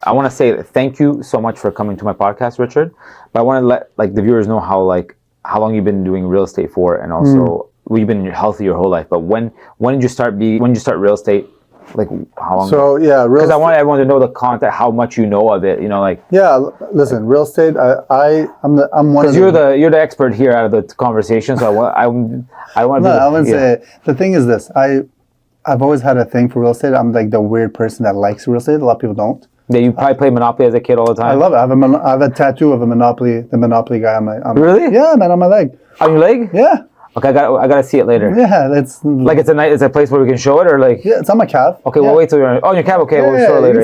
I want to say thank you so much for coming to my podcast, Richard. But I want to let like the viewers know how long you've been doing real estate for, and also you've been healthy your whole life. But when did you start real estate? Like how long? So yeah, because I want everyone to know the content, how much you know of it. You know, like listen, real estate. I'm one of you're the expert here out of the conversation. So I want. No, I wouldn't say. The thing is this. I've always had a thing for real estate. I'm like the weird person that likes real estate. A lot of people don't. Yeah, you probably played Monopoly as a kid all the time. I love it. I have a tattoo of the Monopoly guy on my. Really? Yeah, man, on my leg. On your leg? Yeah. Okay, I gotta see it later. Yeah, it's like it's a place where we can show it, or like it's on my calf. Okay, we'll wait till you're on your calf. Okay, we'll show it later.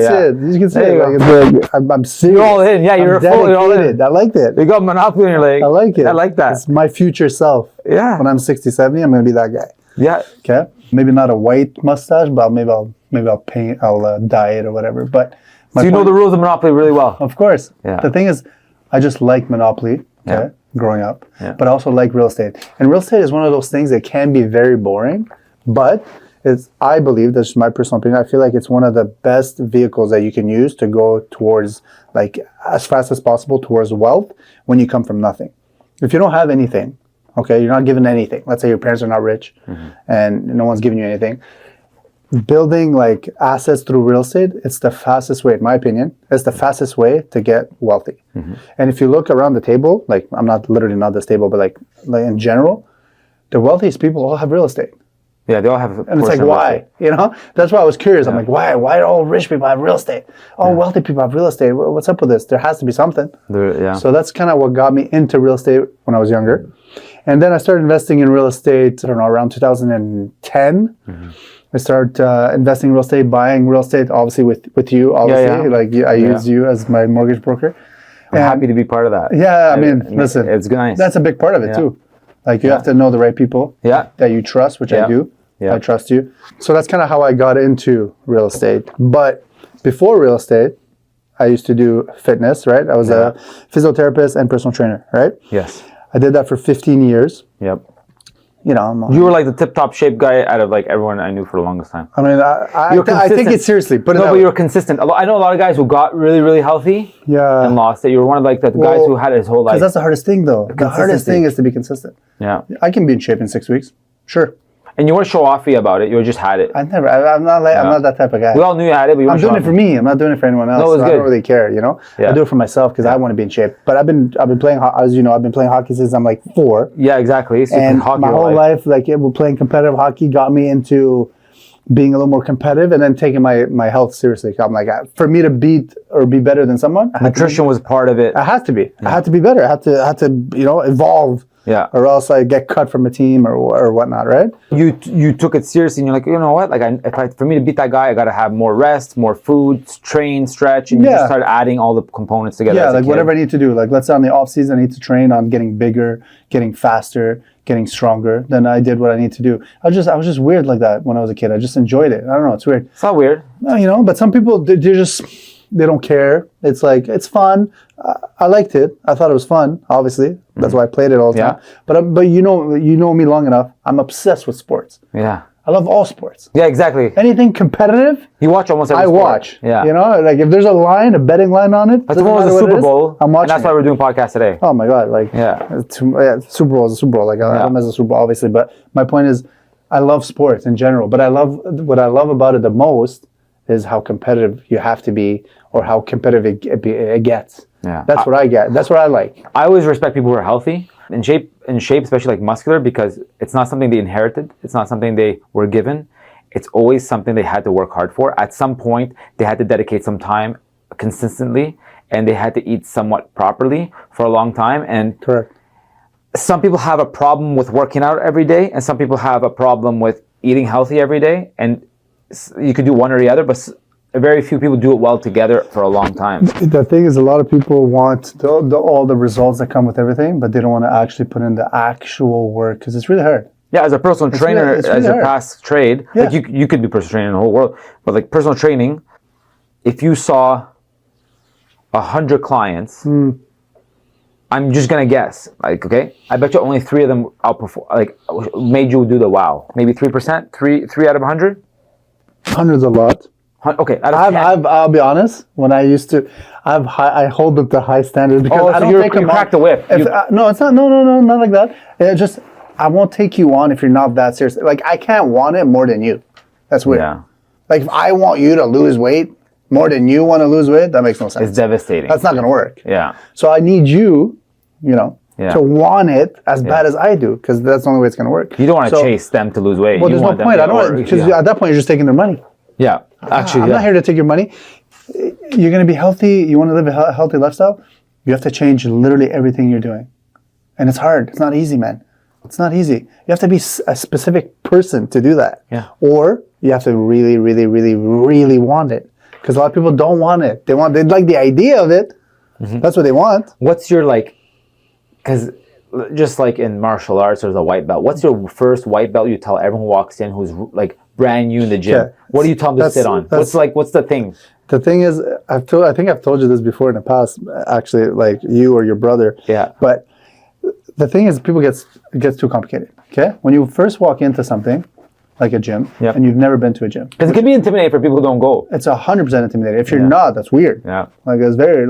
You can see it. Like, I'm serious. You're all in. Yeah, you're fully all in. I liked it. You got Monopoly on your leg. I like it. I like that. It's my future self. Yeah. When I'm 60, 70, I'm gonna be that guy. Yeah. Okay. Maybe not a white mustache, but maybe I'll paint. I'll dye it or whatever. But so you know the rules of Monopoly really well. Of course. Yeah. The thing is, I just like Monopoly. Okay. Yeah. Growing up, but I also like real estate. And real estate is one of those things that can be very boring, but I believe, that's my personal opinion, I feel like it's one of the best vehicles that you can use to go towards, like, as fast as possible towards wealth when you come from nothing. If you don't have anything, okay, you're not given anything. Let's say your parents are not rich and no one's giving you anything. Building like assets through real estate, it's the fastest way, in my opinion. It's the fastest way to get wealthy. And if you look around the table, like I'm not this table, but like in general, the wealthiest people all have real estate. Yeah, they all have. And it's like, why? You know, that's why I was curious. I'm like, why? Why do all rich people have real estate? All wealthy people have real estate. What's up with this? There has to be something. So that's kind of what got me into real estate when I was younger. And then I started investing in real estate, I don't know, around 2010. I started investing in real estate, buying real estate, obviously with you, obviously. Like I used you as my mortgage broker. I'm happy to be part of that. Yeah, I mean, listen, it's nice. That's a big part of it too. Like you have to know the right people that you trust, which I do. I trust you. So that's kind of how I got into real estate. But before real estate, I used to do fitness, right? I was a physiotherapist and personal trainer, right? Yes. I did that for 15 years. Yep. You know, you were like the tip-top shape guy out of like everyone I knew for the longest time. I mean, I think it seriously. But you were consistent. I know a lot of guys who got really, really healthy and lost it. You were one of like the guys who had it his whole life. Because that's the hardest thing, though. The hardest thing is to be consistent. Yeah. I can be in shape in 6 weeks. Sure. And you weren't show-offy about it. You just had it. I'm not that type of guy. We all knew you had it, but you weren't I'm doing it for me. I'm not doing it for anyone else. No, it's good. I don't really care, you know? I do it for myself because I want to be in shape. But I've been playing, as you know, I've been playing hockey since I'm like 4. Yeah, exactly. So and my whole life, like playing competitive hockey got me into being a little more competitive and then taking my health seriously. I'm like, for me to beat or be better than someone, nutrition was part of it. I had to be. I had to be better. I had to evolve. Yeah. Or else I get cut from a team or whatnot, right? You took it seriously, and you're like, you know what? Like, for me to beat that guy, I got to have more rest, more food, train, stretch, and you just started adding all the components together. Yeah, like whatever I need to do. Like, let's say on the off season, I need to train on getting bigger, getting faster, getting stronger. Then I did what I need to do. I was just weird like that when I was a kid. I just enjoyed it. I don't know. It's weird. It's not weird. But some people they don't care. It's like, it's fun. I liked it. I thought it was fun, obviously. That's why I played it all the time. But you know me long enough. I'm obsessed with sports. Yeah. I love all sports. Yeah, exactly. Anything competitive, you watch almost every sport. I watch. Yeah. You know, like if there's a betting line on it. That's tomorrow's the Super Bowl. I'm watching. And that's why we're doing podcast today. Oh my God. Like, Super Bowl is a Super Bowl. Like, I don't miss a Super Bowl, obviously. But my point is, I love sports in general. But what I love about it the most is how competitive you have to be, or how competitive it gets. Yeah. That's what I get. That's what I like. I always respect people who are healthy, in shape, especially like muscular, because it's not something they inherited. It's not something they were given. It's always something they had to work hard for. At some point, they had to dedicate some time consistently, and they had to eat somewhat properly for a long time. And correct. Some people have a problem with working out every day, and some people have a problem with eating healthy every day. And you could do one or the other, but very few people do it well together for a long time. The thing is, a lot of people want all the results that come with everything, but they don't want to actually put in the actual work because it's really hard. Yeah, as a personal trainer, it's really as your past trade, like you could do personal training in the whole world, but like personal training, if you saw 100 clients, I'm just gonna guess, like, okay, I bet you only 3 of them outperform, like, made you do the wow. Maybe 3%, 3 out of 100. 100's a lot. Okay, out of 10. I'll be honest. When I used to, I hold up the high standard because Oh, I so don't take you them crack on. the whip. No, it's not. No, not like that. It just I won't take you on if you're not that serious. Like I can't want it more than you. That's weird. Yeah. Like if I want you to lose weight more than you want to lose weight, that makes no sense. It's devastating. That's not going to work. Yeah. So I need you, Yeah. to want it as bad as I do, because that's the only way it's going to work. You don't want to chase them to lose weight. Well, You there's no want them point. to I don't want, because at that point you're just taking their money. Yeah. Actually, I'm not here to take your money. You're going to be healthy. You want to live a healthy lifestyle. You have to change literally everything you're doing, and it's hard. It's not easy, man. It's not easy. You have to be a specific person to do that. Yeah. Or you have to really, really, really, really want it, because a lot of people don't want it. They like the idea of it. Mm-hmm. That's what they want. What's your because just like in martial arts, there's a white belt. What's your first white belt you tell everyone who walks in who's like brand new in the gym? Okay. What do you tell them to sit on? What's the thing? The thing is, I think I've told you this before in the past, actually, like you or your brother. Yeah. But the thing is, it gets too complicated. Okay. When you first walk into something, like a gym, and you've never been to a gym. Because it can be intimidating for people who don't go. It's 100% intimidating. If you're not, that's weird. Yeah. Like it's very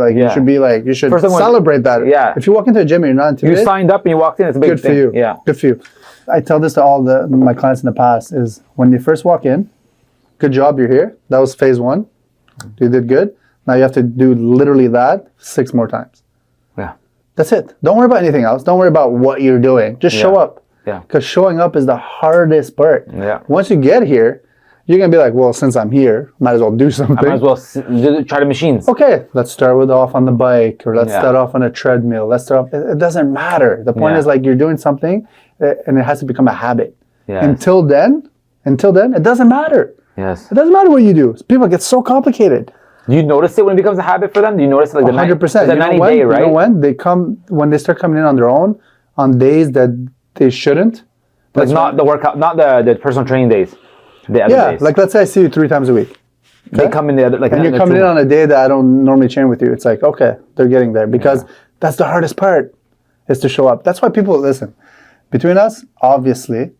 you should celebrate that. Yeah. If you walk into a gym and you're not intimidated, you signed up and you walked in, it's a big good thing. for you. Yeah. Good for you. I tell this to all my clients in the past is when you first walk in, good job, you're here. That was phase 1. You did good. Now you have to do literally that 6 more times. Yeah. That's it. Don't worry about anything else. Don't worry about what you're doing. Just show up. Yeah. Because showing up is the hardest part. Yeah. Once you get here, you're going to be like, well, since I'm here, might as well do something. I might as well try the machines. Okay, let's start off on the bike, or let's start off on a treadmill. Let's start off. It doesn't matter. The point is like you're doing something and it has to become a habit. Yes. Until then, it doesn't matter. Yes. It doesn't matter what you do. People get so complicated. Do you notice it when it becomes a habit for them? Do you notice it like 100%. the 90 day, right? You know when they start coming in on their own on days that they shouldn't. Like not the workout, not the personal training days. The other days. Like let's say I see you 3 times a week. Okay? They come in the other and you're coming in on a day that I don't normally train with you. It's like, okay, they're getting there, because that's the hardest part, is to show up. That's why people listen. Between us, obviously,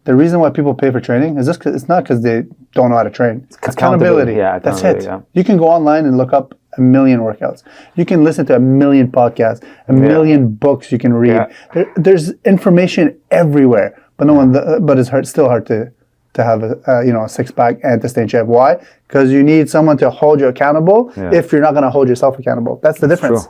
the reason why people pay for training is just it's not because they don't know how to train. It's accountability. Yeah, that's it. Yeah. You can go online and look up a million workouts. You can listen to a million podcasts, a million books you can read. Yeah. There's information everywhere, but but it's still hard to have a 6-pack and to stay in shape. Why? Because you need someone to hold you accountable. If you're not going to hold yourself accountable, that's the difference.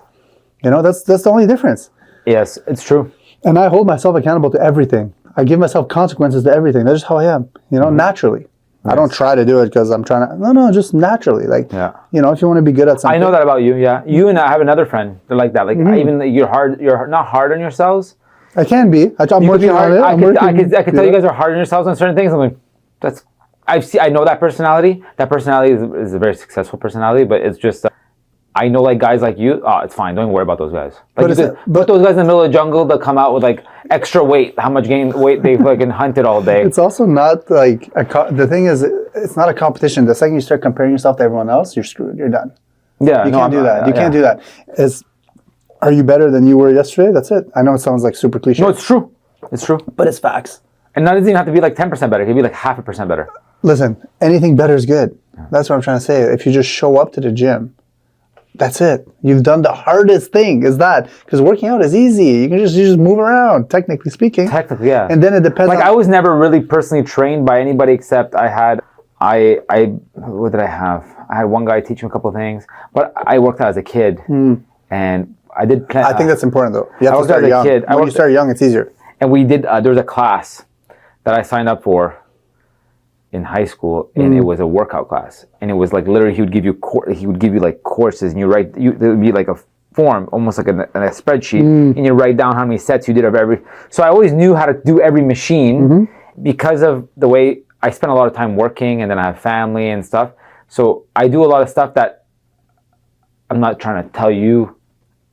True. That's the only difference. Yes, it's true. And I hold myself accountable to everything. I give myself consequences to everything. That's just how I am, naturally. Yes. I don't try to do it because I'm trying to, no, just naturally. Like, if you want to be good at something. I know that about you, yeah. You and I have another friend. They're like that. Like, you're not hard on yourselves. I can be. I'm working on it. I could tell you guys are hard on yourselves on certain things. I'm like, I know that personality. That personality is a very successful personality, but it's just, I know like guys like you, it's fine. Don't even worry about those guys. Like but those guys in the middle of the jungle that come out with like extra weight, how much weight they fucking hunted all day. It's also not like, the thing is, it's not a competition. The second you start comparing yourself to everyone else, you're screwed. You're done. Yeah. You can't do that. You can't do that. Are you better than you were yesterday? That's it. I know it sounds like super cliche. No, it's true. It's true. But it's facts. And that doesn't even have to be like 10% better. It could be like 0.5% better. Listen, anything better is good. That's what I'm trying to say. If you just show up to the gym, that's it. You've done the hardest thing, is that. Because working out is easy. You just move around, technically speaking. Technically, yeah. And then it depends I was never really personally trained by anybody except what did I have? I had one guy teach me a couple of things. But I worked out as a kid. And I did... I think that's important, though. You have to start young. When you start young, it's easier. And we did... there was a class that I signed up for in high school, and it was a workout class, and it was like literally he would give you like courses, and there would be like a form, almost like a spreadsheet, and you write down how many sets you did of every. So I always knew how to do every machine because of the way I spent a lot of time working, and then I have family and stuff. So I do a lot of stuff that I'm not trying to tell you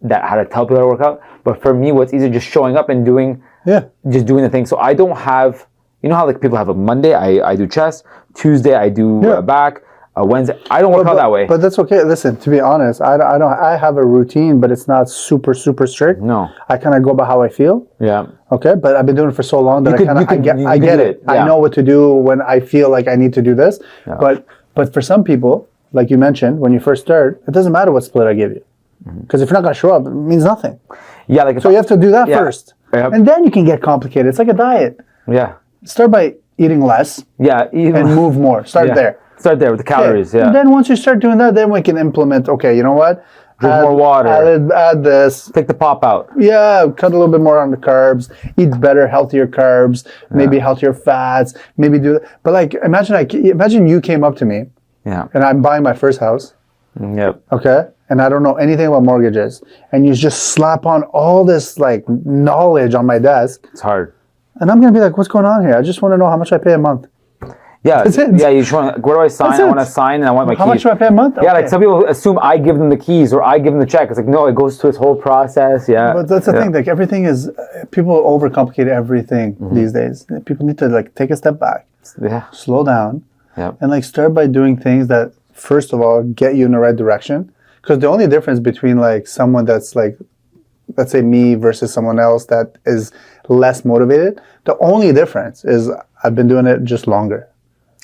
how to tell people how to work out, but for me, what's easier just showing up and doing the thing. So I don't have. You know how like people have a Monday, I do chest, Tuesday I do back, Wednesday I don't work out that way. But that's okay. Listen, to be honest, I have a routine, but it's not super strict. No, I kind of go by how I feel. Yeah. Okay, but I've been doing it for so long that I get it. I know what to do when I feel like I need to do this. Yeah. But But for some people, like you mentioned, when you first start, it doesn't matter what split I give you. Because if you're not going to show up, it means nothing. Yeah, like So you have to do that first. Yep. And then you can get complicated. It's like a diet. Yeah. Start by eating less Yeah. and move more. Start there. Start there with the calories. Yeah. And then once you start doing that, then we can implement, okay, you know what? Drink more water. Add this. Take the pop out. Yeah, cut a little bit more on the carbs. Eat better, healthier carbs. Maybe healthier fats. Maybe do that. But like, imagine you came up to me. Yeah. And I'm buying my first house. Yep. Okay. And I don't know anything about mortgages. And you just slap on all this like knowledge on my desk. It's hard. And I'm going to be like, what's going on here? I just want to know how much I pay a month. Yeah. That's it. Yeah. You just want. Where do I sign? That's I it. want to sign, and I want my How keys. much do I pay a month? Yeah. Okay. Like some people assume I give them the keys or I give them the check. It's like no, it goes through its whole process. Yeah. But that's the thing. Like everything is, people overcomplicate everything these days. People need to like take a step back. Yeah. Slow down. Yeah. And like start by doing things that first of all get you in the right direction. Because the only difference between like someone that's like, let's say me versus someone else that is less motivated, the only difference is I've been doing it just longer.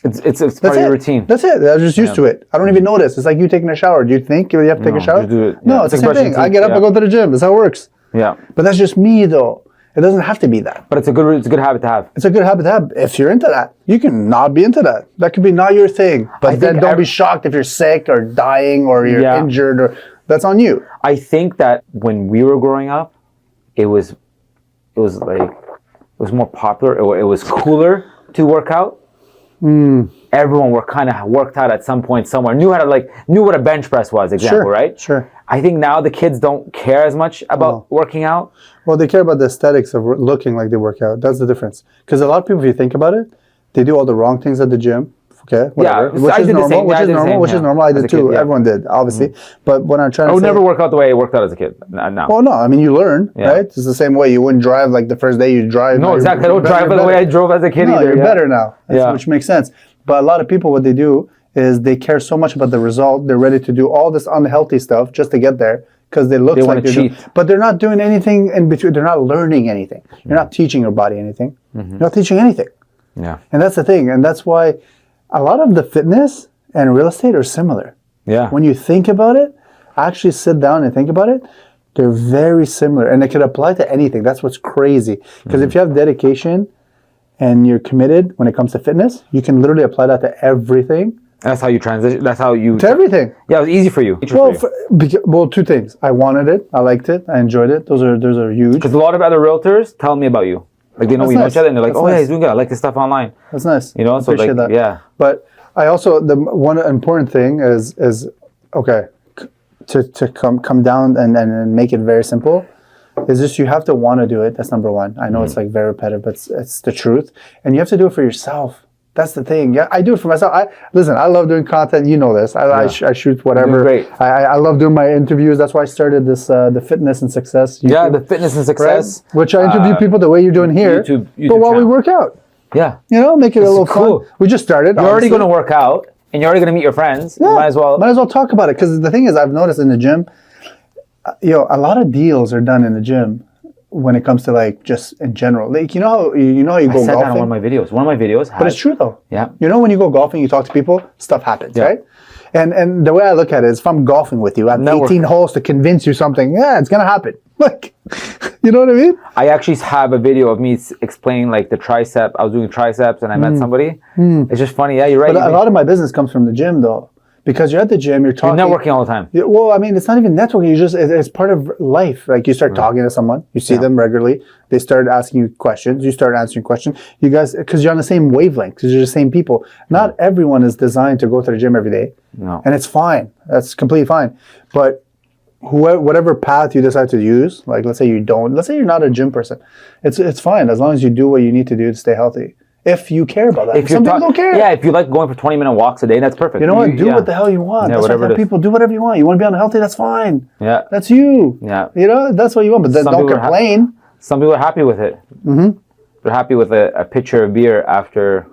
It's part of your routine. That's it. I'm just used to it. I don't even notice. It's like you taking a shower. Do you think you have to take a shower? you do it. No, Yeah. it's It's the like same thing. brushing I get teeth, up, I go to the gym. That's how it works. Yeah. But that's just me though. It doesn't have to be that. But it's a good habit to have. It's a good habit to have. If you're into that, you can not be into that. That could be not your thing. But then don't be shocked if you're sick or dying or you're injured or that's on you. I think that when we were growing up, it was more popular. It was cooler to work out. Everyone were kind of worked out at some point somewhere. Knew what a bench press was. Example, right? Sure. I think now the kids don't care as much about working out. Well, they care about the aesthetics of looking like they work out. That's the difference. Because a lot of people, if you think about it, they do all the wrong things at the gym. Okay, whatever. Yeah, which I is did the normal. same. Which Yeah, is normal. Which is normal. I did too. Kid, yeah. Everyone did, obviously. But what I'm trying to say, I would never work out the way I worked out as a kid. No. well, no. I mean, you learn, right? It's the same way. You wouldn't drive like the first day you drive. No, exactly. I don't drive the way I drove as a kid either. You're better now. Which makes sense. But a lot of people, what they do is they care so much about the result. They're ready to do all this unhealthy stuff just to get there because they look like they're doing, but they're not doing anything in between. They're not learning anything. You're not teaching your body anything. You're not teaching anything. Yeah. And that's the thing. And that's why a lot of the fitness and real estate are similar. Yeah. When you think about it, actually sit down and think about it, they're very similar. And they can apply to anything. That's what's crazy. Because if you have dedication and you're committed when it comes to fitness, you can literally apply that to everything. That's how you transition. That's how you... To everything. Yeah, it was easy for you. Well, two things. I wanted it. I liked it. I enjoyed it. Those are huge. Because a lot of other realtors tell me about you. Like they know we know each other and they're like, yeah, he's doing good. I like this stuff online. That's nice. You know, so appreciate like, that. yeah. But I also, the one important thing is okay, to come down and make it very simple, is just you have to want to do it. That's number one. I know it's like very repetitive, but it's the truth. And you have to do it for yourself. That's the thing. Yeah, I do it for myself. I love doing content. You know this. I shoot whatever. Great. I love doing my interviews. That's why I started this the fitness and success. YouTube, yeah, the fitness and success. Right? Which I interview people the way you're doing here, YouTube but while we channel. work out. Yeah. You know, make it a little cool. fun. We just started. You're already going to work out and you're already going to meet your friends. Yeah, you might as well talk about it. Because the thing is, I've noticed in the gym, a lot of deals are done in the gym when it comes to like just in general. Like you know how you go I said golfing. that on one of my videos. One of my videos. But it's true though. Yeah. You know when you go golfing, you talk to people, stuff happens, right? And the way I look at it is, if I'm golfing with you, I have 18 holes to convince you something. Yeah, it's gonna happen. Like, you know what I mean? I actually have a video of me explaining like the tricep. I was doing triceps and I met somebody. It's just funny. Yeah, you're right. But a lot of my business comes from the gym though. Because you're at the gym, you're talking. You're networking all the time. Well, I mean, it's not even networking. It's part of life. Like you start talking to someone, you see them regularly. They start asking you questions. You start answering questions. You guys, because you're on the same wavelength, because you're the same people. Not everyone is designed to go to the gym every day. No. And it's fine. That's completely fine. But whatever path you decide to use, like let's say you're not a gym person, it's fine as long as you do what you need to do to stay healthy. If you care about that. Some people don't care. Yeah, if you like going for 20-minute walks a day, that's perfect. You know what? Do what the hell you want. Yeah, that's whatever why people do whatever you want. You want to be unhealthy, that's fine. Yeah. That's you. Yeah. You know, that's what you want. But then don't complain. Some people are happy with it. Mm-hmm. They're happy with a pitcher of beer after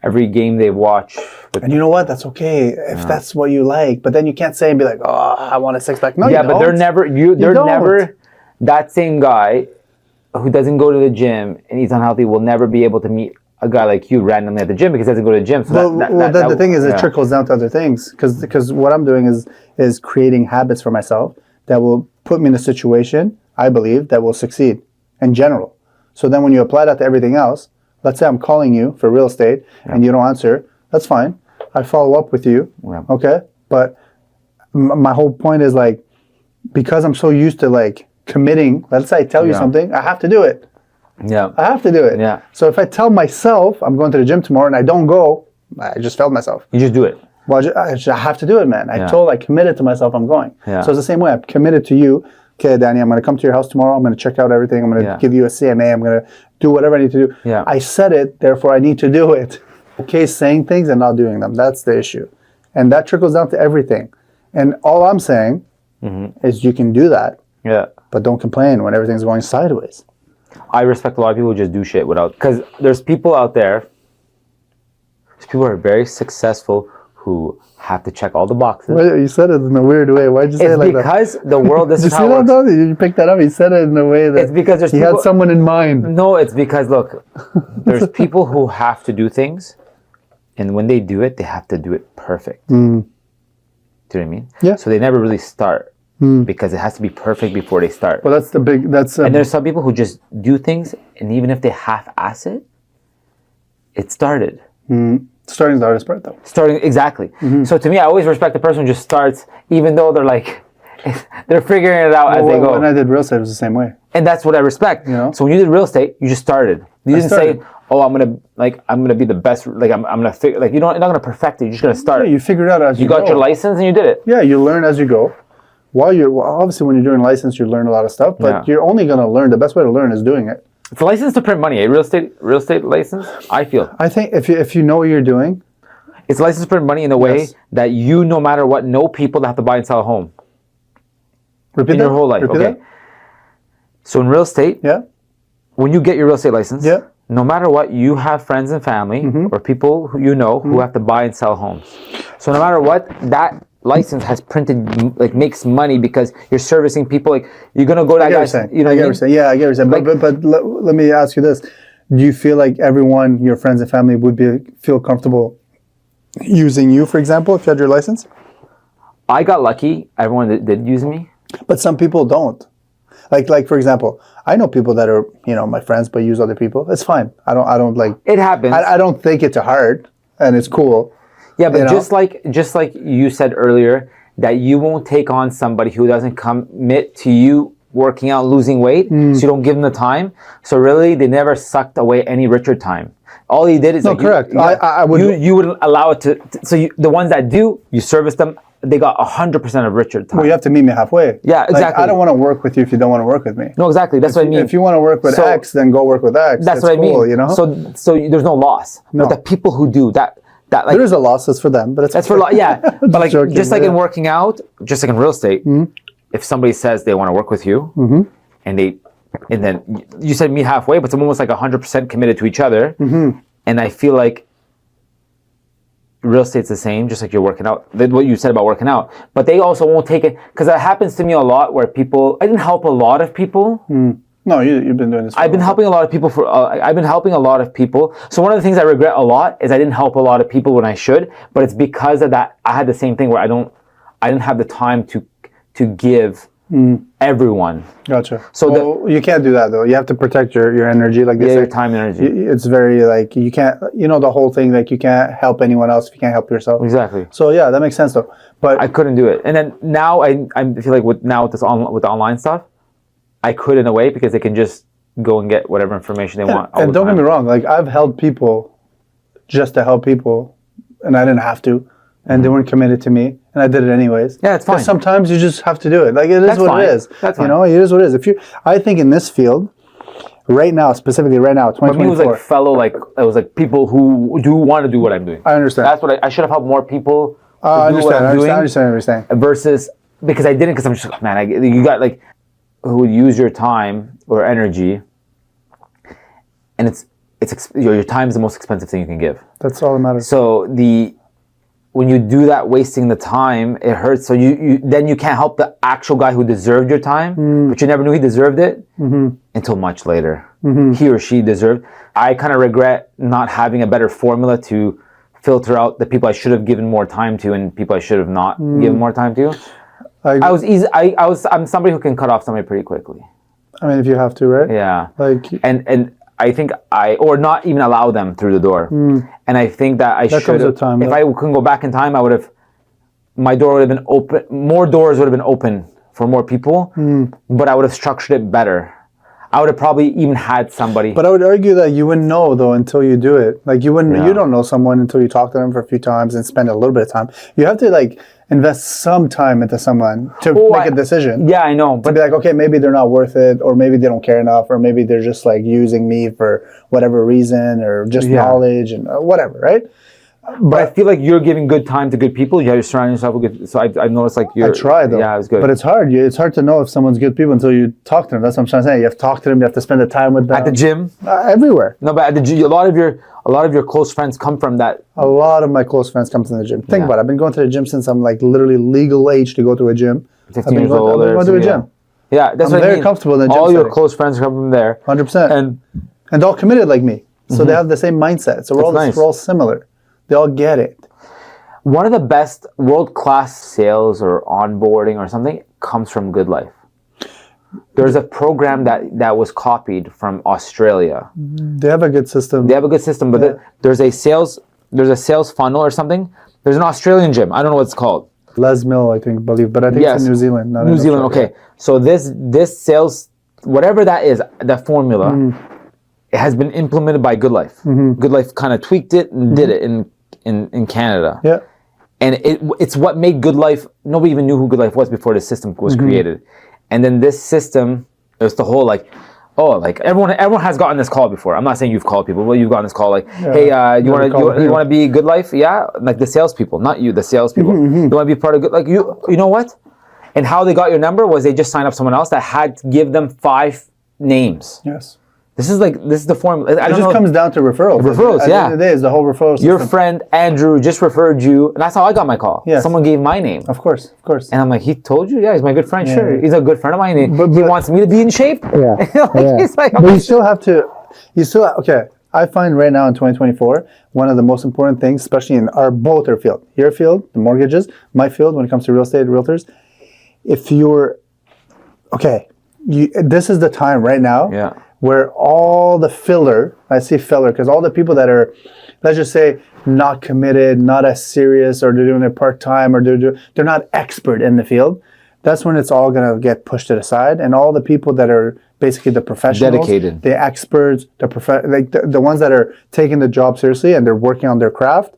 every game they watch. And you know what? That's okay if that's what you like. But then you can't say and be like, oh, I want a six-pack. No, you don't. But they're never that same guy who doesn't go to the gym and he's unhealthy will never be able to meet a guy like you randomly at the gym because he doesn't go to the gym. So the thing is, it trickles down to other things because what I'm doing is creating habits for myself that will put me in a situation, I believe, that will succeed in general. So then when you apply that to everything else, let's say I'm calling you for real estate and you don't answer, that's fine. I follow up with you, okay? But my whole point is like, because I'm so used to like committing, let's say I tell you something, I have to do it. Yeah. I have to do it. Yeah. So if I tell myself I'm going to the gym tomorrow and I don't go, I just failed myself. You just do it. Well, I have to do it, man. I committed to myself I'm going. Yeah. So it's the same way. I'm committed to you. Okay, Danny, I'm going to come to your house tomorrow. I'm going to check out everything. I'm going to give you a CMA. I'm going to do whatever I need to do. Yeah. I said it, therefore I need to do it. Okay, saying things and not doing them. That's the issue. And that trickles down to everything. And all I'm saying is you can do that. Yeah. But don't complain when everything's going sideways. I respect a lot of people who just do shit without, because there's people out there, who are very successful who have to check all the boxes. Well, you said it in a weird way. Why'd you say it like that? It's because the world, this is how it works. You picked that up. He said it in a way that it's because he had someone in mind. No, it's because, look, there's people who have to do things, and when they do it, they have to do it perfect. Do you know what I mean? Yeah. So they never really start because it has to be perfect before they start. Well, and there's some people who just do things, and even if they half-ass it, it started. Starting's the hardest part, though. Starting, exactly. So to me, I always respect the person who just starts, even though they're like, they're figuring it out as they go. When I did real estate, it was the same way. And that's what I respect. You know? So when you did real estate, you just started. You didn't say, "Oh, I'm gonna be the best." Like I'm gonna figure. Like you're not gonna perfect it. You're just gonna start. Yeah, you figure it out as you go. You got your license and you did it. Yeah, you learn as you go. Obviously when you're doing license, you learn a lot of stuff, but you're only gonna learn. The best way to learn is doing it. It's a license to print money. A real estate license. I feel. I think if you know what you're doing. It's licensed to print money in a way that you, no matter what, know people that have to buy and sell a home. Repeat in that? your whole life. Repeat Okay. that? So in real estate, when you get your real estate license, no matter what, you have friends and family or people who you know who have to buy and sell homes. So no matter what, that license has printed, like makes money because you're servicing people. Like you're gonna go to that guy. You know, I get what you're saying. Yeah, I get what you're saying. But let me ask you this: do you feel like everyone, your friends and family, would feel comfortable using you, for example, if you had your license? I got lucky. Everyone that did use me. But some people don't. Like for example, I know people that are, my friends, but use other people. It's fine. I don't like. It happens. I don't think it's hard, and it's cool. Yeah, but just like you said earlier, that you won't take on somebody who doesn't commit to you working out, losing weight, so you don't give them the time. So really, they never sucked away any Richard time. All he did is correct. You wouldn't allow it to. So the ones that do, you service them. They got 100% of Richard time. Well, you have to meet me halfway. Yeah, exactly. I don't want to work with you if you don't want to work with me. No, exactly. That's what I mean. If you want to work with X, then go work with X. That's what I mean. You know. So there's no loss. No. But the people who do that like there is a loss. That's for them, but that's for yeah. But like joking, just like in working out, just like in real estate, if somebody says they want to work with you, and then you said meet halfway, but it's almost like 100% committed to each other, and I feel like real estate's the same, just like you're working out. What you said about working out, but they also won't take it because it happens to me a lot where I didn't help a lot of people. No, you've been doing this. I've been helping a lot of people I've been helping a lot of people. So one of the things I regret a lot is I didn't help a lot of people when I should, but it's because of that. I had the same thing where I didn't have the time to give everyone. Gotcha. So you can't do that though. You have to protect your energy, like they say. Your time and energy. It's very like you can't. The whole thing like you can't help anyone else if you can't help yourself. Exactly. So yeah, that makes sense though. But I couldn't do it, and then now I feel like with the online stuff, I could in a way because they can just go and get whatever information they want. And don't get me wrong, like I've helped people just to help people, and I didn't have to, and they weren't committed to me, and I did it anyways. Yeah, it's fine. Sometimes you just have to do it. Like it is what it is. That's fine. It is what it is. I think in this field, right now, 2024. But me, it was like it was like people who do want to do what I'm doing. I understand. That's what I should have helped more people. I understand what you're saying. Versus because I didn't, because I'm just like, man, you got like who would use your time or energy, and your time is the most expensive thing you can give. That's all that matters. So when you do that, wasting the time, it hurts. So you then you can't help the actual guy who deserved your time, but you never knew he deserved it until much later. He or she deserved. I kind of regret not having a better formula to filter out the people I should have given more time to and people I should have not given more time to. I'm somebody who can cut off somebody pretty quickly. I mean, if you have to, right? Yeah. Like, and I think or not even allow them through the door. And I think that I should have, if I couldn't go back in time, I would have, my door would have been open, more doors would have been open for more people, but I would have structured it better. I would have probably even had somebody. But I would argue that you wouldn't know though until you do it. Like you wouldn't, you don't know someone until you talk to them for a few times and spend a little bit of time. You have to like invest some time into someone to make a decision. Yeah, I know. But be like, okay, maybe they're not worth it, or maybe they don't care enough, or maybe they're just like using me for whatever reason, or just knowledge and whatever, right? But I feel like you're giving good time to good people. You have to surround yourself with good. So I've noticed like you're. I try though. Yeah, it was good. But it's hard. It's hard to know if someone's good people until you talk to them. That's what I'm trying to say. You have to talk to them. You have to spend the time with them. At the gym. Everywhere. No, but at the gym, a lot of your close friends come from that. A lot of my close friends come from the gym. Think about it. I've been going to the gym since I'm like literally legal age to go to a gym. 15 years old. I've been going to a gym. Yeah, that's I'm what I very mean. comfortable in the gym. All your setting. close friends come from there. 100%. And they're all committed like me. So they have the same mindset. So we're all similar. They all get it. One of the best world-class sales or onboarding or something comes from Good Life. There's a program that was copied from Australia. They have a good system. They have a good system, but there's a sales funnel or something. There's an Australian gym. I don't know what it's called. Les Mill, I believe, but I think it's in New Zealand. Not New Zealand, okay. So this sales, whatever that is, that formula, it has been implemented by Good Life. Good Life kind of tweaked it and did it in Canada. Yeah. And it's what made Good Life, nobody even knew who Good Life was before the system was created. And then this system, it was the whole like, everyone has gotten this call before. I'm not saying you've called people, but you've gotten this call like, hey, you want to be Good Life? Yeah, like the salespeople, not you, the salespeople. You want to be part of Good, like you know what? And how they got your number was they just signed up someone else that had to give them 5 names. Yes. This is the formula. It just comes down to referrals. Referrals, At the end of the day, it's the whole referral system. Your friend Andrew just referred you, and that's how I got my call. Yes. Someone gave my name. Of course. And I'm like, he told you? Yeah, he's my good friend. Sure, he's a good friend of mine. But he wants me to be in shape. Yeah. He's like, but you still have to. Okay. I find right now in 2024, one of the most important things, especially in both our field, your field, the mortgages, my field, when it comes to real estate, realtors, if you're this is the time right now. Yeah. Where all the filler, I say filler, because all the people that are, let's just say, not committed, not as serious, or they're doing it part-time, or they're not expert in the field, that's when it's all going to get pushed to the side. And all the people that are basically the professionals, dedicated, the experts, the ones that are taking the job seriously and they're working on their craft,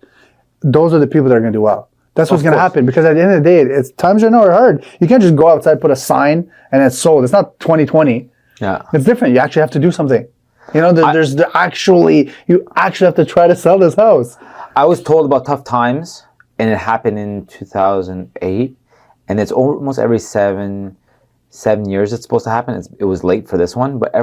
those are the people that are going to do well. That's what's going to happen, because at the end of the day, times right now are hard. You can't just go outside, put a sign, and it's sold. It's not 2020. Yeah, it's different. You actually have to do something. You know, you actually have to try to sell this house. I was told about tough times, and it happened in 2008, and it's almost every seven years it's supposed to happen. It was late for this one, but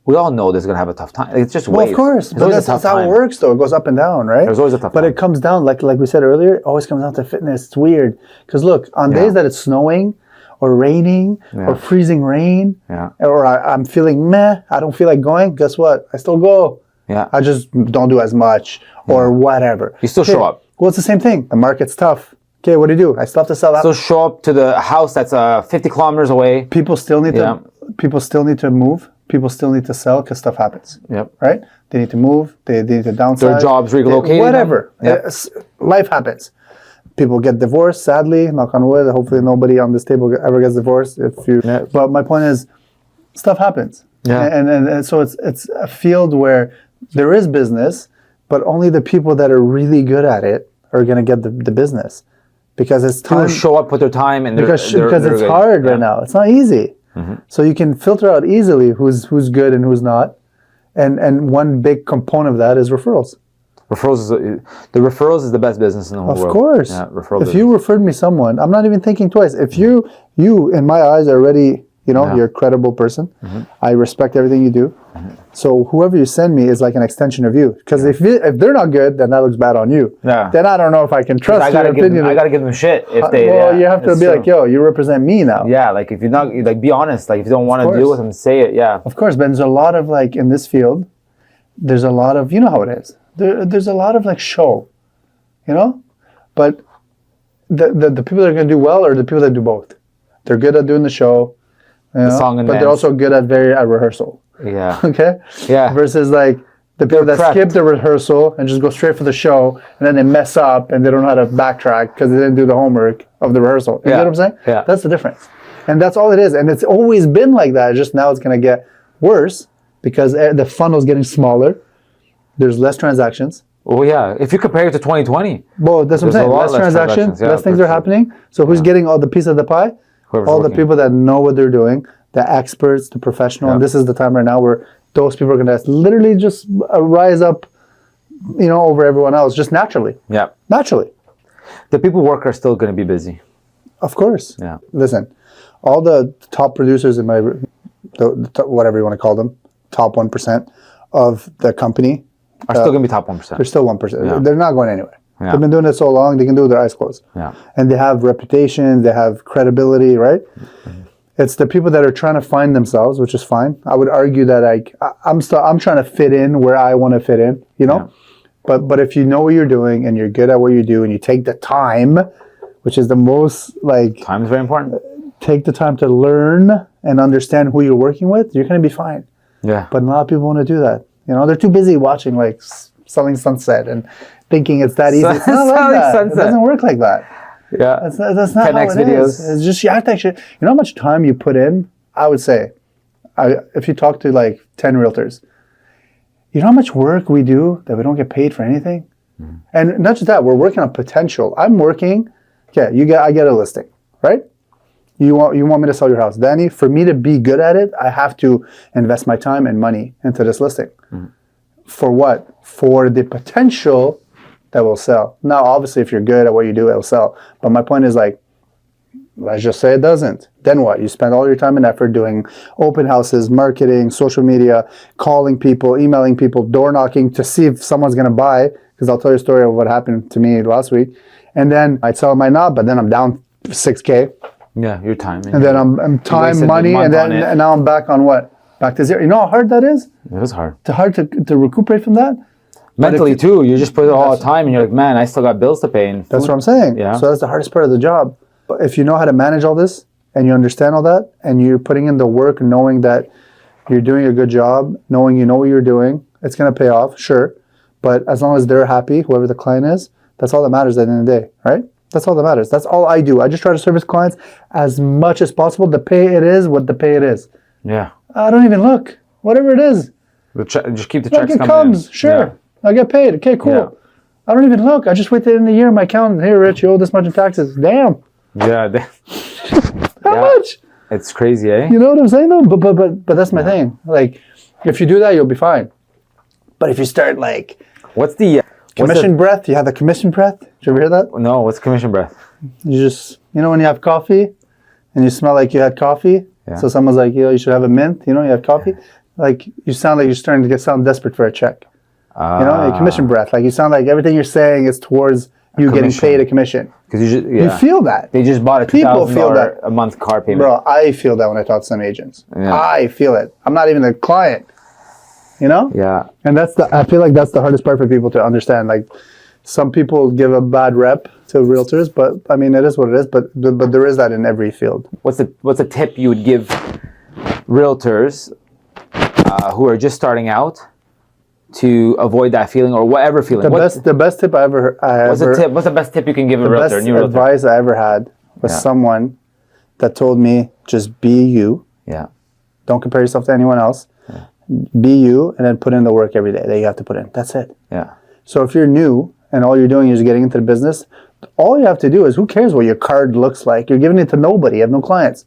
we all know there's going to have a tough time. It's just waves. Of course, but that's how it works, though. It goes up and down, right? There's always a tough time. But it comes down, like we said earlier, it always comes down to fitness. It's weird. Because look, on days that it's snowing, or raining, or freezing rain, or I'm feeling meh, I don't feel like going, guess what? I still go. Yeah. I just don't do as much, or whatever. You still show up. Well, it's the same thing. The market's tough. Okay, what do? I still have to sell that. So show up to the house that's 50 kilometers away. People still need to move. People still need to sell because stuff happens. Yep. Right? They need to move. They need to downsize. Their jobs relocated. Whatever. Life happens. People get divorced, sadly, knock on wood. Hopefully nobody on this table ever gets divorced. But my point is, stuff happens. Yeah. And so it's a field where there is business, but only the people that are really good at it are going to get the business. Because it's time. People show up with their time and because it's hard right now. It's not easy. Mm-hmm. So you can filter out easily who's good and who's not. And one big component of that is referrals. Referrals is the best business in the whole world. Of course. Yeah, referrals. If you referred me someone, I'm not even thinking twice. If you in my eyes are already, You know, you're a credible person. I respect everything you do. So whoever you send me is like an extension of you. Because if they're not good, then that looks bad on you. Yeah. Then I don't know if I can trust I gotta your give opinion. them, I gotta give them shit if they. Well, you have to it's be true. like, yo, you represent me now. Yeah, like if you're not, like be honest. Like if you don't want to course. deal with them, say it. Yeah. Of course, but there's a lot of like in this field, there's a lot of, you know how it is. There's a lot of like show, you know? But the people that are going to do well are the people that do both. They're good at doing the show, you know, song and but dance. they're also good at rehearsal. Yeah. Okay? Yeah. Versus like the people They're that prepped. skip the rehearsal and just go straight for the show and then they mess up and they don't know how to backtrack because they didn't do the homework of the rehearsal. You know what I'm saying? Yeah. That's the difference. And that's all it is. And it's always been like that. Just now it's going to get worse because the funnel's getting smaller. There's less transactions. Oh yeah. If you compare it to 2020, Well, that's what I'm There's a saying. lot Less less transactions, transactions, yeah, less things for are sure. happening. So who's getting all the piece of the pie? Whoever's All the working. people that know what they're doing, the experts, the professional. And this is the time right now where those people are going to literally just rise up, you know, over everyone else, just naturally. Yeah. Naturally. The people who work are still going to be busy. Of course. Yeah. Listen, all the top producers in my, whatever you want to call them, top 1% of the company, Are still going to be top 1%. they're still 1%. Yeah. They're not going anywhere. Yeah. They've been doing it so long, they can do it with their eyes closed. Yeah. And they have reputation, they have credibility, right? It's the people that are trying to find themselves, which is fine. I would argue that I'm trying to fit in where I want to fit in, you know? Yeah. But if you know what you're doing and you're good at what you do and you take the time, which is the most like Time is very important. take the time to learn and understand who you're working with, you're going to be fine. Yeah. But a lot of people want to do that. You know, they're too busy watching like Selling Sunset and thinking it's that easy. It's not like Selling that. Sunset. It doesn't work like that. Yeah. That's not how 10x it videos. is. It's just you have to actually. You know how much time you put in? I would say, if you talk to like 10 realtors, you know how much work we do that we don't get paid for anything, and not just that, we're working on potential. I'm working. Okay, I get a listing, right? You want me to sell your house, Danny? For me to be good at it, I have to invest my time and money into this listing. For what? For the potential that will sell. Now, obviously, if you're good at what you do, it'll sell. But my point is like, let's just say it doesn't. Then what? You spend all your time and effort doing open houses, marketing, social media, calling people, emailing people, door knocking to see if someone's going to buy. Because I'll tell you a story of what happened to me last week. And then I'd sell, might not, but then I'm down $6,000. Yeah, your time. And then I'm time, wasted a money, month and then on it. and now I'm back on what? Back to zero. You know how hard that is? It was hard. It's hard to recuperate from that? Mentally too, you just put it all the time and you're like, man, I still got bills to pay. And That's food. what I'm saying. Yeah. So that's the hardest part of the job. But if you know how to manage all this and you understand all that and you're putting in the work knowing that you're doing a good job, knowing you know what you're doing, it's going to pay off, sure. But as long as they're happy, whoever the client is, that's all that matters at the end of the day, right? That's all that matters. That's all I do. I just try to service clients as much as possible. The pay it is what the pay it is. Yeah. I don't even look. Whatever it is. Just keep the Like checks it coming comes, in. sure. Yeah. I get paid. Okay, cool. Yeah. I don't even look. I just wait till the end of the year. My accountant, hey, Rich, you owe this much in taxes. Damn. Yeah. How Yeah. much? It's crazy, eh? You know what I'm saying, though? But that's my thing. Like, if you do that, you'll be fine. But if you start, like, What's the commission breath, you have the commission breath. Did you ever hear that? No, what's commission breath? You just, you know when you have coffee and you smell like you had coffee? Yeah. So someone's like, you should have a mint. You know, you have coffee. Like, you sound like you're starting to sound desperate for a check. You know, a commission breath. Like, you sound like everything you're saying is towards you getting commission. paid a commission. Because You feel that. they just bought a People feel that. $2,000 a month car payment. Bro, I feel that when I talk to some agents. Yeah. I feel it. I'm not even a client. You know? Yeah. And I feel like that's the hardest part for people to understand. Like, some people give a bad rep to realtors, but I mean, it is what it is. But there is that in every field. What's a tip you would give realtors who are just starting out to avoid that feeling or whatever feeling? The best tip What's the best tip you can give a realtor? best New realtor? advice I ever had was someone that told me, just be you. Yeah. Don't compare yourself to anyone else. Be you, and then put in the work every day that you have to put in. That's it. Yeah. So if you're new and all you're doing is getting into the business, all you have to do is, who cares what your card looks like? You're giving it to nobody. You have no clients.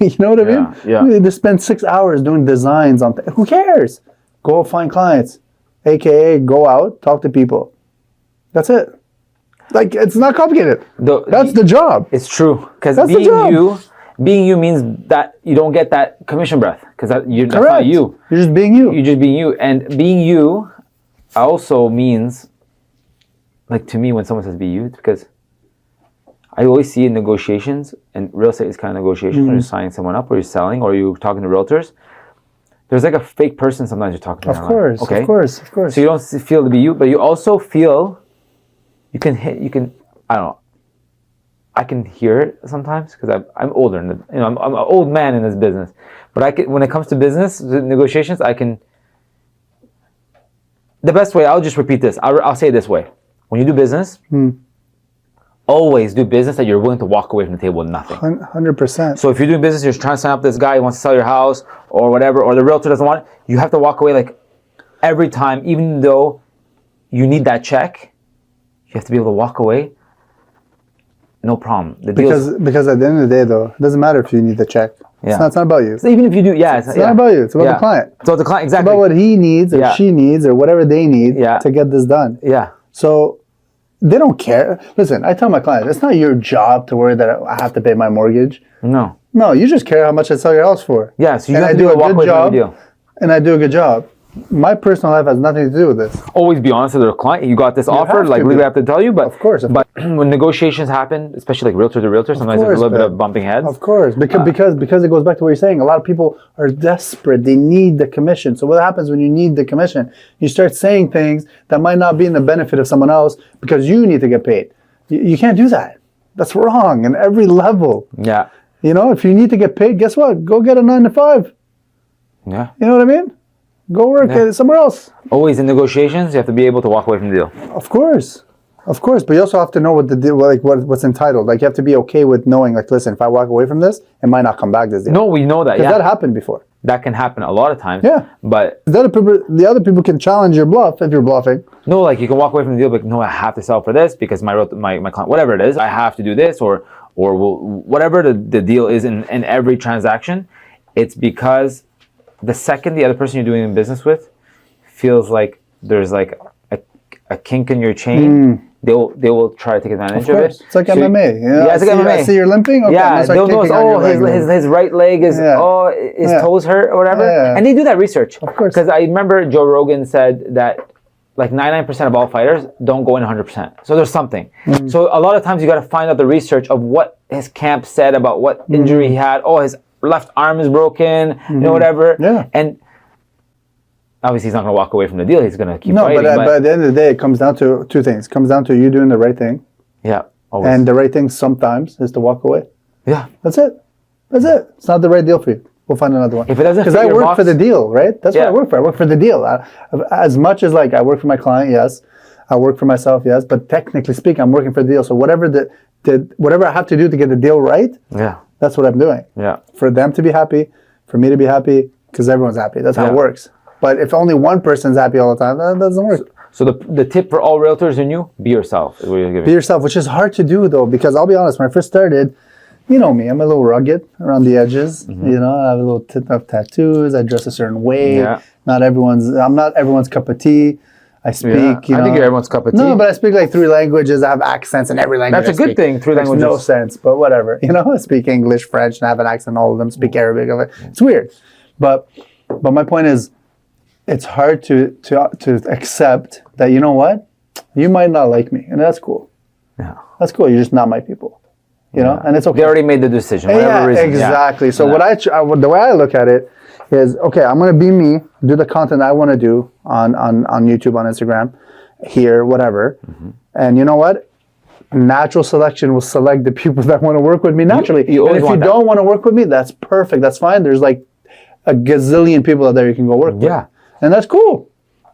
You know what I mean? Yeah. You need to spend 6 hours doing designs on who cares? Go find clients. AKA go out, talk to people. That's it. Like, it's not complicated. That's the job. It's true. Because That's the being job. you being you means that you don't get that commission breath because that's not Correct. you. You're just being you. You're just being you, and being you also means, like to me, when someone says "be you," it's because I always see in negotiations, and real estate is kind of negotiation. When you're signing someone up, or you're selling, or you're talking to realtors. There's like a fake person sometimes you're talking to. Of course, okay? of course. So you don't feel to be you, but you also feel you can I don't know. I can hear it sometimes because I'm older, and I'm an old man in this business. But when it comes to business negotiations, I can. The best way, I'll just repeat this. I'll say it this way: when you do business, always do business that you're willing to walk away from the table with nothing. 100%. So if you're doing business, you're trying to sign up this guy who wants to sell your house or whatever, or the realtor doesn't want it, you have to walk away like every time, even though you need that check, you have to be able to walk away. No problem. Because at the end of the day, though, it doesn't matter if you need the check. Yeah. It's not about you. So even if you do, It's not about you. It's about the client. It's about the client, exactly. It's about what he needs or she needs or whatever they need to get this done. Yeah. So they don't care. Listen, I tell my clients, it's not your job to worry that I have to pay my mortgage. No. No, you just care how much I sell your house for. Yeah, so you and have I to do a walk good away from the job. deal. And I do a good job. My personal life has nothing to do with this. Always be honest with the client. You got this offer, have like to we be. have to tell you, but Of course. But when negotiations happen, especially like realtor to realtor, sometimes there's a little bit of bumping heads. Of course, because it goes back to what you're saying. A lot of people are desperate. They need the commission. So what happens when you need the commission? You start saying things that might not be in the benefit of someone else because you need to get paid. You can't do that. That's wrong in every level. Yeah. You know, if you need to get paid, guess what? Go get a 9 to 5. Yeah. You know what I mean? Go work somewhere else. Always in negotiations, you have to be able to walk away from the deal. Of course, but you also have to know what the deal, like what's entitled. Like you have to be okay with knowing, like, listen, if I walk away from this, it might not come back this deal. No, we know that. Because that happened before. That can happen a lot of times. Yeah. But the other people can challenge your bluff if you're bluffing. no, like you can walk away from the deal, but no, I have to sell for this because my client, whatever it is, I have to do this or whatever the deal is in every transaction. It's because the second the other person you're doing business with feels like there's like a kink in your chain, they will try to take advantage of it. It's like MMA. You know, Yeah, it's like MMA. I see you're limping. Okay, yeah, they'll know. His right leg is his toes hurt or whatever, and they do that research. Of course. Because I remember Joe Rogan said that like 99% of all fighters don't go in 100%. So there's something. So a lot of times you got to find out the research of what his camp said about what injury he had. Oh, his left arm is broken, you know, whatever. Yeah. And obviously he's not going to walk away from the deal. He's going to keep fighting. But at the end of the day, it comes down to two things. It comes down to you doing the right thing. Yeah. Always. And the right thing sometimes is to walk away. Yeah. That's it. It's not the right deal for you. We'll find another one. If it doesn't fit because I your work box, for the deal, right? That's what I work for. I work for the deal. As much as like I work for my client, yes. I work for myself, yes. But technically speaking, I'm working for the deal. So whatever whatever I have to do to get the deal right, that's what I'm doing. Yeah. For them to be happy, for me to be happy, because everyone's happy. That's how it works. But if only one person's happy all the time, that doesn't work. So the tip for all realtors in you, be yourself. Is what you're giving. Be yourself, which is hard to do though, because I'll be honest, when I first started, you know me, I'm a little rugged around the edges. You know, I have a little tip of tattoos. I dress a certain way. Yeah. I'm not everyone's cup of tea. I speak, I think you're everyone's cup of tea. No, but I speak like 3 languages. I have accents in every language. That's a good thing, 3 languages. Makes no sense, but whatever. You know, I speak English, French, and I have an accent in all of them. Speak Arabic. It's weird. But my point is, it's hard to accept that, you know what? You might not like me, and that's cool. Yeah. That's cool. You're just not my people. You know, and it's okay. They already made the decision. Whatever reason. Exactly. So the way I look at it is, okay, I'm going to be me, do the content I want to do on YouTube, on Instagram, here, whatever. And you know what? Natural selection will select the people that want to work with me naturally. And if you don't want to work with me, that's perfect. That's fine. There's like a gazillion people out there you can go work with. Yeah. And that's cool.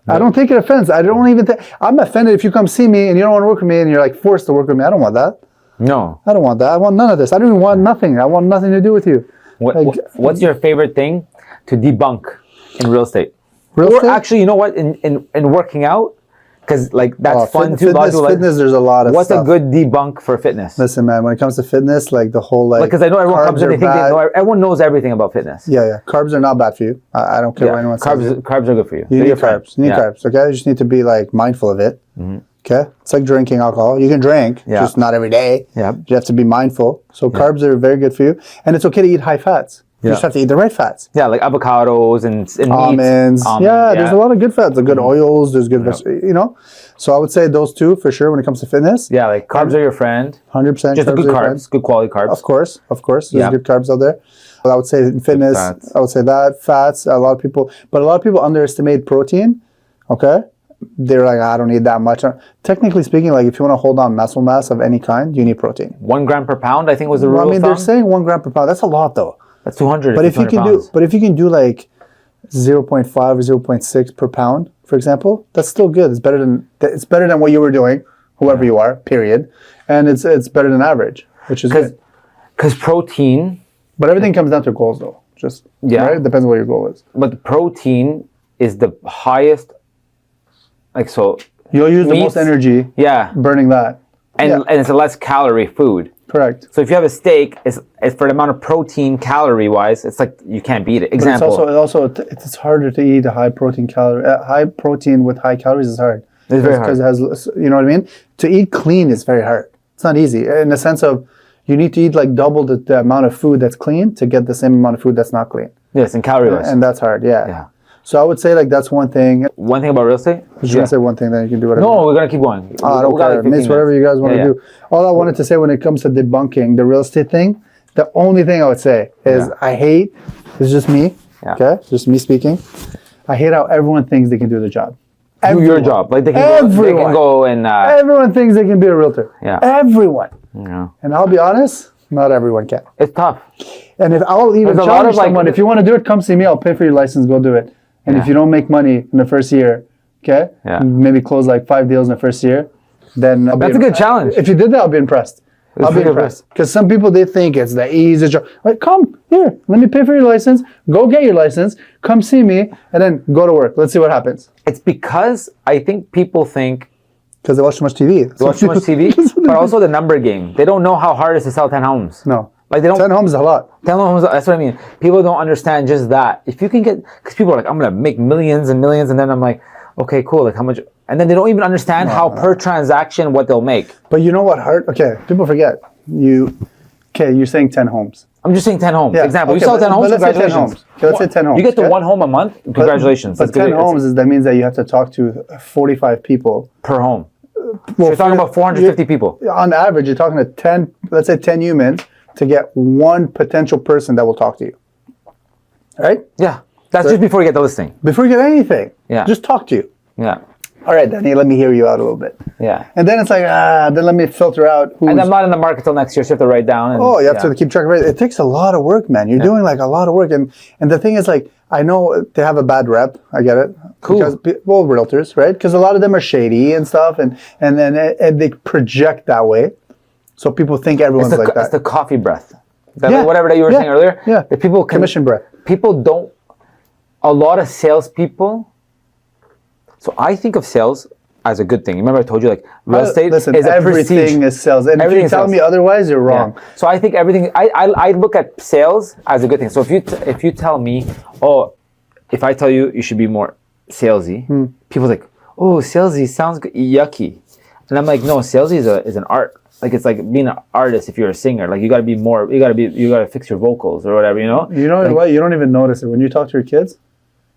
I don't take it offense. I don't even I'm offended if you come see me and you don't want to work with me and you're like forced to work with me. I don't want that. No. I don't want that. I want none of this. I don't even want nothing. I want nothing to do with you. What's your favorite thing to debunk in real estate? Actually, you know what? In working out, because like that's fun too. Fitness, there's a lot of What's stuff. a good debunk for fitness? Listen, man, when it comes to fitness, like the whole because I know everyone comes in, they think everyone knows everything about fitness. Yeah. Carbs are not bad for you. I don't care what anyone says. Carbs are good for you. You need carbs. You need carbs. Okay, you just need to be like mindful of it. Okay, it's like drinking alcohol. You can drink, just not every day. Yeah. You have to be mindful. So carbs are very good for you, and it's okay to eat high fats. You just have to eat the right fats. Yeah, like avocados and Almonds. meat. There's a lot of good fats. The good oils. There's good, So I would say those two for sure when it comes to fitness. Yeah, like carbs are your friend. 100%. Just the good carbs, good quality carbs. Of course. There's good carbs out there. But I would say in fitness, I would say that fats. A lot of people underestimate protein. Okay, they're like, I don't need that much. Technically speaking, like if you want to hold on muscle mass of any kind, you need protein. 1 gram per pound, I think was the rule. I mean, they're saying 1 gram per pound. That's a lot though. That's 200. But if you can do like 0.5 or 0.6 per pound, for example, that's still good. It's better than what you were doing, whoever you are. Period. And it's better than average, which is good. Because protein. But everything comes down to goals, though. Just right? It depends on what your goal is. But the protein is the highest. Like so. You'll use the most energy. Yeah. Burning that. And it's a less calorie food. Correct. So if you have a steak, it's for the amount of protein calorie wise, it's like you can't beat it. Example. But it's harder to eat a high protein with high calories is hard. It's very hard because it has, you know what I mean. To eat clean is very hard. It's not easy in the sense of you need to eat like double the amount of food that's clean to get the same amount of food that's not clean. Yes, and calorie wise. And that's hard. Yeah. So I would say like that's one thing. One thing about real estate? You're gonna say one thing, then you can do whatever. No, we're gonna keep going. I don't care. It's whatever you guys want to do. All I wanted to say when it comes to debunking the real estate thing, the only thing I would say is I hate. It's just me. Okay, just me speaking. I hate how everyone thinks they can do the job. Do your job, like they can go and. Everyone thinks they can be a realtor. Yeah. Everyone. Yeah. And I'll be honest, not everyone can. It's tough. And if I'll even challenge someone, if you want to do it, come see me. I'll pay for your license. Go do it. And if you don't make money in the first year, maybe close like 5 deals in the first year, then that's a good challenge. If you did that, I'll be impressed. I'll be impressed. Because some people, they think it's the easiest job. Like, come here, let me pay for your license. Go get your license. Come see me, and then go to work. Let's see what happens. It's because I think people think. Because they watch too much TV. They watch too much TV, but also the number game. They don't know how hard it is to sell 10 homes. No. Like they don't. 10 homes is a lot. 10 homes, that's what I mean. People don't understand just that. If you can get, because people are like, I'm going to make millions and millions, and then I'm like, okay, cool, like how much, and then they don't even understand per transaction what they'll make. But you know what hurt? Okay, people forget. You're saying 10 homes. I'm just saying 10 homes. Yeah. Example, you sell 10 homes, congratulations. Let's say 10 homes. You get to 1 home a month, congratulations. But 10 homes, that means that you have to talk to 45 people. Per home. Well, so you're talking about 450 people. On average, you're talking to 10, let's say 10 humans to get one potential person that will talk to you. Right? Yeah. That's just before you get the listing. Before you get anything. Yeah. Just talk to you. Yeah. All right, Danny, let me hear you out a little bit. Yeah. And then it's like, then let me filter out who's... And I'm not in the market till next year, so you have to write down. And, you have to keep track of it. It takes a lot of work, man. You're doing like a lot of work. And the thing is like, I know they have a bad rep. I get it. Cool. Because, realtors, right? Because a lot of them are shady and stuff, and they project that way. So people think everyone's like that. It's the coffee breath. Whatever that you were saying earlier. Yeah. The people commission breath. People don't. A lot of salespeople. So I think of sales as a good thing. Remember I told you like real estate is a everything prestige. is sales. And if you tell me otherwise, you're wrong. Yeah. So I think everything. I look at sales as a good thing. So if you tell me, if I tell you you should be more salesy, people's like, oh, salesy sounds yucky, and I'm like, no, salesy is an art. Like it's like being an artist. If you're a singer, like you gotta be more. You gotta fix your vocals or whatever. You know. You know what? You don't even notice it when you talk to your kids.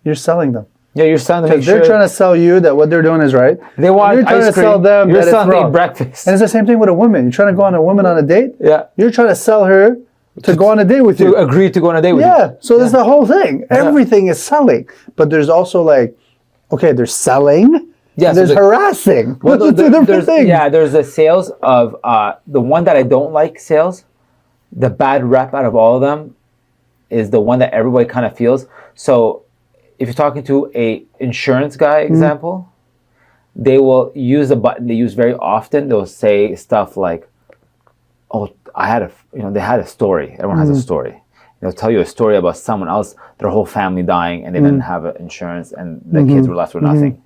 You're selling them. Yeah, you're selling them. Because they're trying to sell you that what they're doing is right. They want you're trying ice to cream. sell them you're that selling it's wrong. Breakfast. And it's the same thing with a woman. You're trying to go on a woman on a date. Yeah. You're trying to sell her to go on a date with you. To agree to go on a date with you. Yeah. So there's the whole thing. Everything is selling. But there's also like, okay, there's selling. Yeah. There's harassing. Well, Two different things. Yeah. There's the sales of the one that I don't like sales. The bad rep out of all of them is the one that everybody kind of feels. So if you're talking to a insurance guy, example, they will use a button they use very often. They'll say stuff like, "Oh, they had a story. Everyone has a story." They'll tell you a story about someone else, their whole family dying, and they didn't have insurance, and the kids were left with nothing.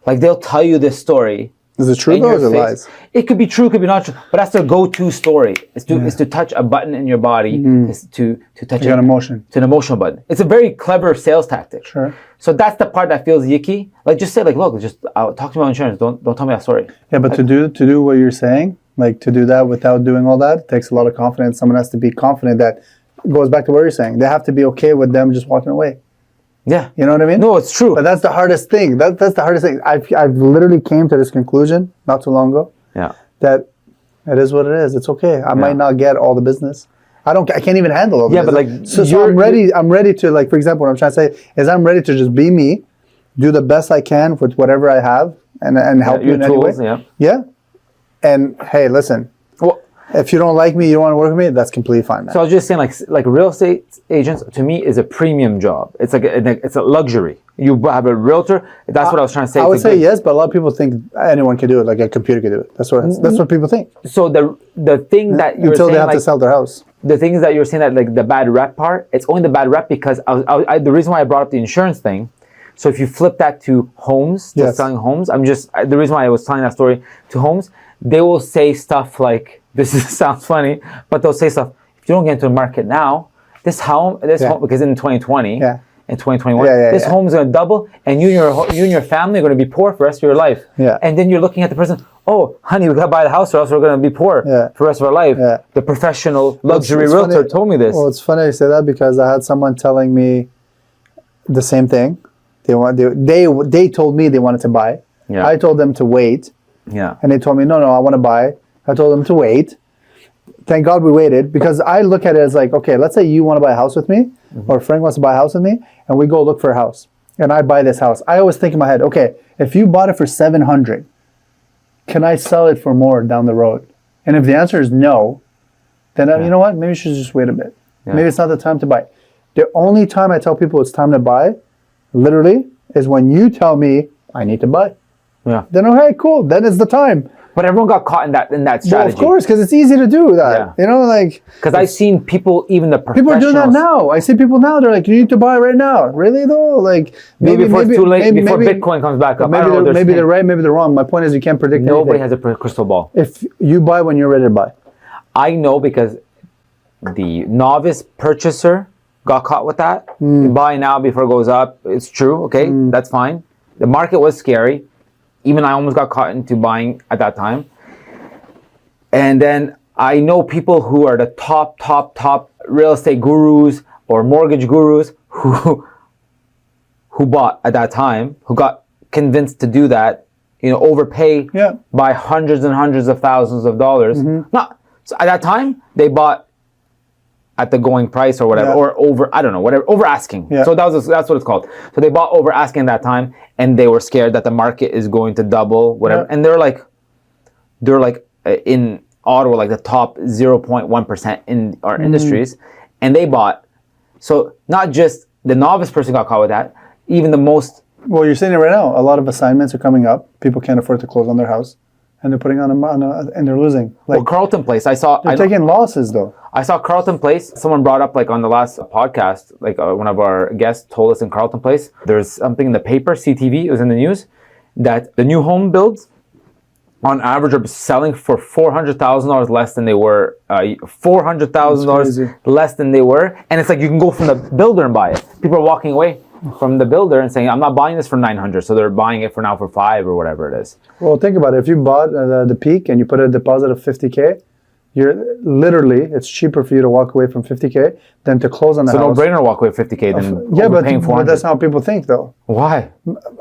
Like they'll tell you this story Is it true in though, or your is it face. lies? It could be true, could be not true, but that's their go-to story. Is to touch a button in your body, is to touch an emotion. to an emotional button. It's a very clever sales tactic. Sure. So that's the part that feels yicky. Like just say like, look, just talk to me about insurance. Don't tell me that story. Yeah, but to do what you're saying, like to do that without doing all that, takes a lot of confidence. Someone has to be confident. That goes back to what you're saying. They have to be okay with them just walking away. Yeah. You know what I mean? No, it's true. But that's the hardest thing. That's the hardest thing. I've literally came to this conclusion not too long ago. Yeah. That it is what it is. It's okay. I might not get all the business. I can't even handle all the business. But like so I'm ready to, like, for example, what I'm trying to say is I'm ready to just be me, do the best I can with whatever I have and help you in any way. Yeah. And hey, listen. Well, if you don't like me, you don't want to work with me, that's completely fine, man. So I was just saying, like real estate agents to me is a premium job. It's like it's a luxury. You have a realtor. That's what I was trying to say. I would say yes, but a lot of people think anyone can do it, like a computer can do it. That's what people think. So the thing that you're until saying, they have to sell their house. The thing is that you're saying that like the bad rep part. It's only the bad rep because the reason why I brought up the insurance thing. So if you flip that to homes, to selling homes, the reason why I was telling that story to homes, they will say stuff like, sounds funny, but they'll say stuff, if you don't get into the market now, this home, because in 2020, in 2021, this home is going to double, and you and your family are going to be poor for the rest of your life. Yeah. And then you're looking at the person, oh, honey, we got to buy the house or else we're going to be poor for the rest of our life. Yeah. The professional luxury realtor told me this. Well, it's funny you say that because I had someone telling me the same thing. They told me they wanted to buy. Yeah. I told them to wait. Yeah. And they told me, no, I want to buy. I told them to wait. Thank God we waited, because I look at it as like, okay, let's say you want to buy a house with me, or Frank wants to buy a house with me, and we go look for a house, and I buy this house. I always think in my head, okay, if you bought it for $700, can I sell it for more down the road? And if the answer is no, then you know what? Maybe you should just wait a bit. Yeah. Maybe it's not the time to buy. The only time I tell people it's time to buy, literally, is when you tell me I need to buy. Yeah. Then okay, cool. Then it's the time. But everyone got caught in that strategy. Well, of course, because it's easy to do that. Yeah. You know, like... Because I've seen people, even the professionals... People are doing that now. I see people now, they're like, you need to buy right now. Really, though? Like, maybe before it's too late, before Bitcoin comes back up. Maybe they're right, maybe they're wrong. My point is you can't predict Nobody anything. has a crystal ball. If you buy when you're ready to buy. I know because the novice purchaser got caught with that. You buy now before it goes up. It's true, okay? That's fine. The market was scary. Even I almost got caught into buying at that time. And then I know people who are the top real estate gurus or mortgage gurus who bought at that time, who got convinced to do that, overpay by hundreds and hundreds of thousands of dollars. So at that time, they bought at the going price or whatever, or over asking. So that's what it's called. So they bought over asking at that time, and they were scared that the market is going to double, whatever. And they're like in Ottawa, like the top 0.1% in our industries, and they bought. So not just the novice person got caught with that, even the most. Well, you're saying it right now. A lot of assignments are coming up. People can't afford to close on their house, and they're putting on and they're losing. Like Carlton Place, they're taking losses though. I saw Carlton Place. Someone brought up, like on the last podcast, like one of our guests told us in Carlton Place, there's something in the paper, CTV, it was in the news, that the new home builds on average are selling for $400,000 less than they were, $400,000 less than they were. And it's like you can go from the builder and buy it. People are walking away from the builder and saying, I'm not buying this for $900, so they're buying it for now for $5 or whatever it is. Well, think about it. If you bought the peak and you put a deposit of $50K, it's cheaper for you to walk away from $50K than to close on the house. So no brainer to walk away with $50K than paying $400. But that's how people think, though. Why?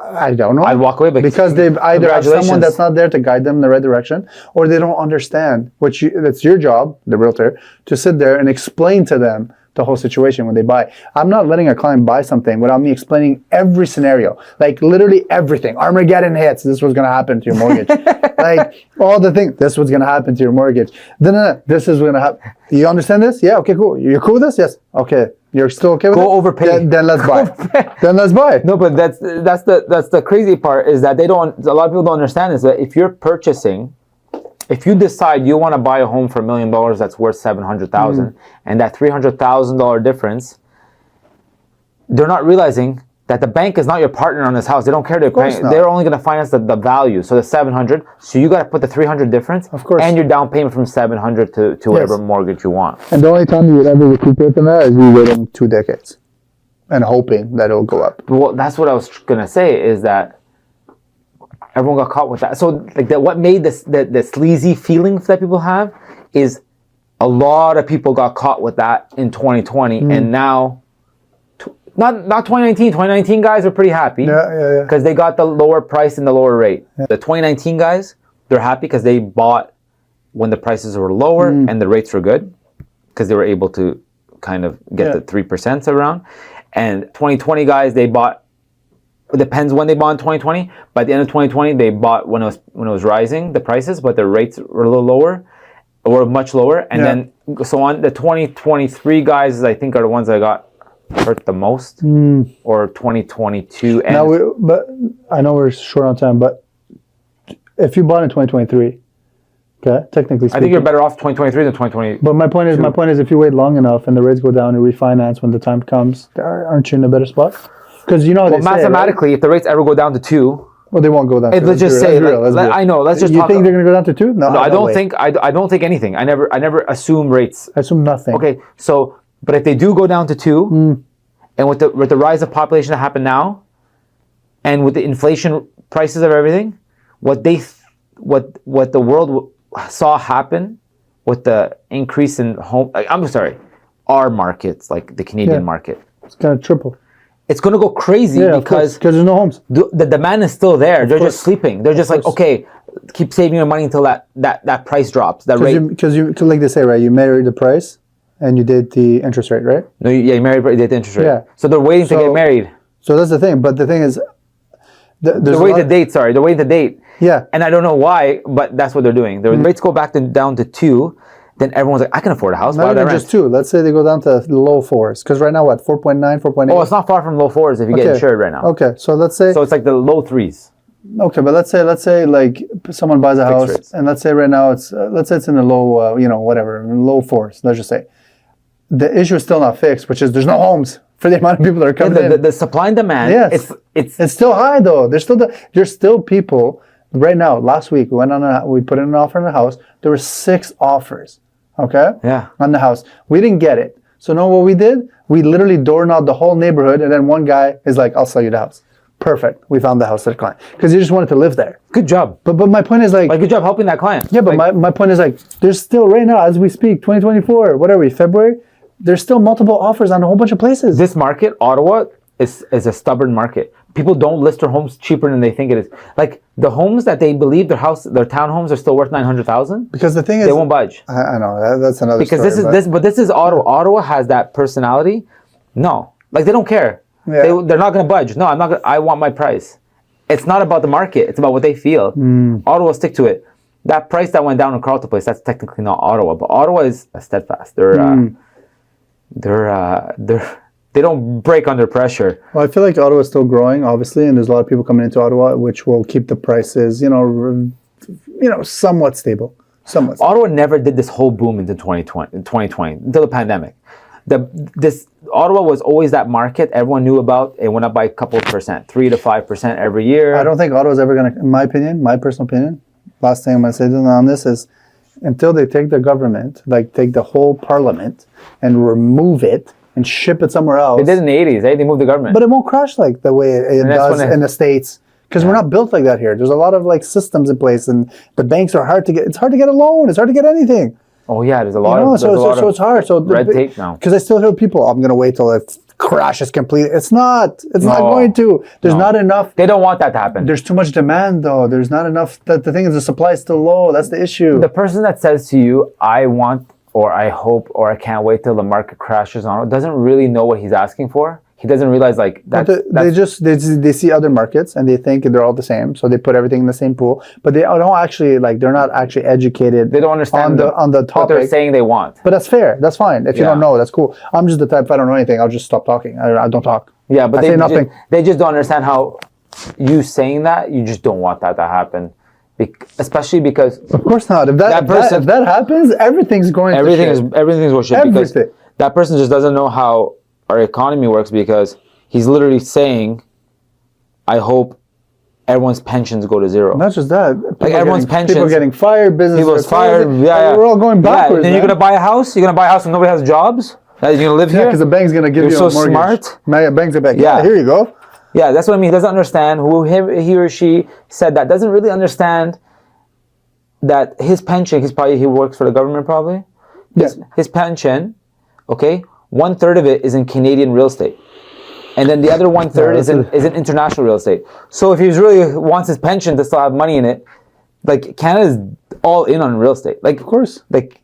I don't know. I'd walk away because they either have someone that's not there to guide them in the right direction, or they don't understand. That's your job, the realtor, to sit there and explain to them the whole situation when they buy. I'm not letting a client buy something without me explaining every scenario, like literally everything. Armageddon hits, this was going to happen to your mortgage. Like all the things, this was going to happen to your mortgage. Then this is going to happen. You understand this? Yeah, okay, cool. You're cool with this? Yes. Okay. You're still okay with it? Go overpay. Then let's buy. Then let's buy. No, but that's the crazy part is that a lot of people don't understand is that if you're purchasing, if you decide you want to buy a home for $1 million that's worth $700,000, and that $300,000 difference, they're not realizing that the bank is not your partner on this house. They don't care. They're only going to finance the value. So the 700. So you got to put the 300 difference. Of course. And your down payment from 700 to whatever mortgage you want. And the only time you would ever recuperate from that is you waiting 2 decades and hoping that it'll go up. Well, that's what I was going to say is that everyone got caught with that. So like that, what made the sleazy feelings that people have is a lot of people got caught with that in 2020, and now, not 2019. 2019 guys are pretty happy because they got the lower price and the lower rate. Yeah. The 2019 guys, they're happy because they bought when the prices were lower and the rates were good because they were able to kind of get the 3% around. And 2020 guys, they bought. It depends when they bought in 2020. By the end of 2020, they bought when it was rising, the prices, but the rates were a little lower, or much lower. And then so on. The 2023 guys, I think, are the ones that got hurt the most, or 2022. And now, but I know we're short on time, but if you bought in 2023, okay, technically speaking, I think you're better off 2023 than 2020. But my point is, if you wait long enough and the rates go down and refinance when the time comes, aren't you in a better spot? Because mathematically, right? If the rates ever go down to 2, well, they won't go down. Let's just say, I know. Let's just. You think they're going to go down to 2? No, I don't think. I don't think anything. I never assume rates. I assume nothing. Okay, so but if they do go down to 2, and with the rise of population that happened now, and with the inflation prices of everything, what the world saw happen with the increase in our markets, like the Canadian market, it's going to triple. It's going to go crazy because there's no homes. The demand is still there. They're just sleeping. They're just like, okay, keep saving your money until that price drops. That rate. Because like they say, right? You married the price, and you did the interest rate, right? No, you did the interest rate. Yeah. So they're waiting to get married. So that's the thing. But the thing is, they're waiting to date. Sorry, they're waiting to date. Yeah. And I don't know why, but that's what they're doing. The rates go back down to 2. Then everyone's like, I can afford a house. Not even just 2. Let's say they go down to low 4s. Because right now, what, 4.9, 4.8? Oh, it's not far from low 4s if you get insured right now. Okay, so let's say... So it's like the low 3s. Okay, but let's say like someone buys a house, rates. And let's say right now it's in the low, low 4s, let's just say. The issue is still not fixed, which is there's no homes for the amount of people that are coming in. The supply and demand, it's still high though. There's still people... Right now, last week, we put in an offer on the house. There were 6 offers, okay? Yeah. On the house. We didn't get it. So know what we did? We literally door knocked the whole neighborhood, and then one guy is like, I'll sell you the house. Perfect. We found the house to the client. Because he just wanted to live there. Good job. But my point is like... good job helping that client. Yeah, but my point is like, there's still, right now, as we speak, 2024, what are we, February? There's still multiple offers on a whole bunch of places. This market, Ottawa, is a stubborn market. People don't list their homes cheaper than they think it is. Like the homes that they believe their townhomes are still worth $900,000. Because the thing is, they won't budge. I know that's another. Because story, this is Ottawa. Ottawa has that personality. No, like they don't care. Yeah. They're not going to budge. No, I'm not. I want my price. It's not about the market. It's about what they feel. Ottawa stick to it. That price that went down in Carleton Place, that's technically not Ottawa, but Ottawa is steadfast. They don't break under pressure. Well, I feel like Ottawa is still growing, obviously, and there's a lot of people coming into Ottawa, which will keep the prices, somewhat stable. Ottawa never did this whole boom into 2020 until the pandemic. Ottawa was always that market everyone knew about. It went up by a couple of percent, 3 to 5% every year. I don't think Ottawa's ever going to, in my opinion, my personal opinion, last thing I'm going to say on this is, until they take the government, like take the whole parliament and remove it, and ship it somewhere else. They did in the 80s, They moved the government. But it won't crash like the way it does in the States. Because we're not built like that here. There's a lot of like systems in place, and the banks are hard to get. It's hard to get a loan. It's hard to get anything. Oh yeah, there's a lot of so it's hard. So red tape now. Because I still hear people, I'm going to wait till it crashes completely. It's not. It's not going to. There's not enough. They don't want that to happen. There's too much demand though. There's not enough. The thing is, the supply is still low. That's the issue. The person that says to you, I want, or I hope, or I can't wait till the market crashes on it, doesn't really know what he's asking for. He doesn't realize like that. They see other markets and they think they're all the same, so they put everything in the same pool. But they don't actually they're not actually educated. They don't understand on the topic. What they're saying they want. But that's fair. That's fine. If you don't know, that's cool. I'm just the type. If I don't know anything, I'll just stop talking. I don't talk. Yeah, but they say nothing. They just don't understand how you saying that. You just don't want that to happen. Especially because of course not. If that happens, everything's going. Everything's going shit. Because that person just doesn't know how our economy works, because He's literally saying, I hope everyone's pensions go to zero. Not just that. Like everyone's pensions. People getting fired, businesses People's fired. Yeah. We're all going backwards. Yeah. Then you're going to buy a house? You're going to buy a house when nobody has jobs? You're going to live here? Yeah, because the bank's going to give you so a mortgage. Smart. Bank's are back. Yeah, here you go. Yeah, that's what I mean. He doesn't understand who he or she said that. Doesn't really understand that his pension, he works for the government probably. His pension, okay, 1/3 of it is in Canadian real estate. And then the other 1/3 is in international real estate. So if he really wants his pension to still have money in it, like Canada's all in on real estate. Like, of course. Like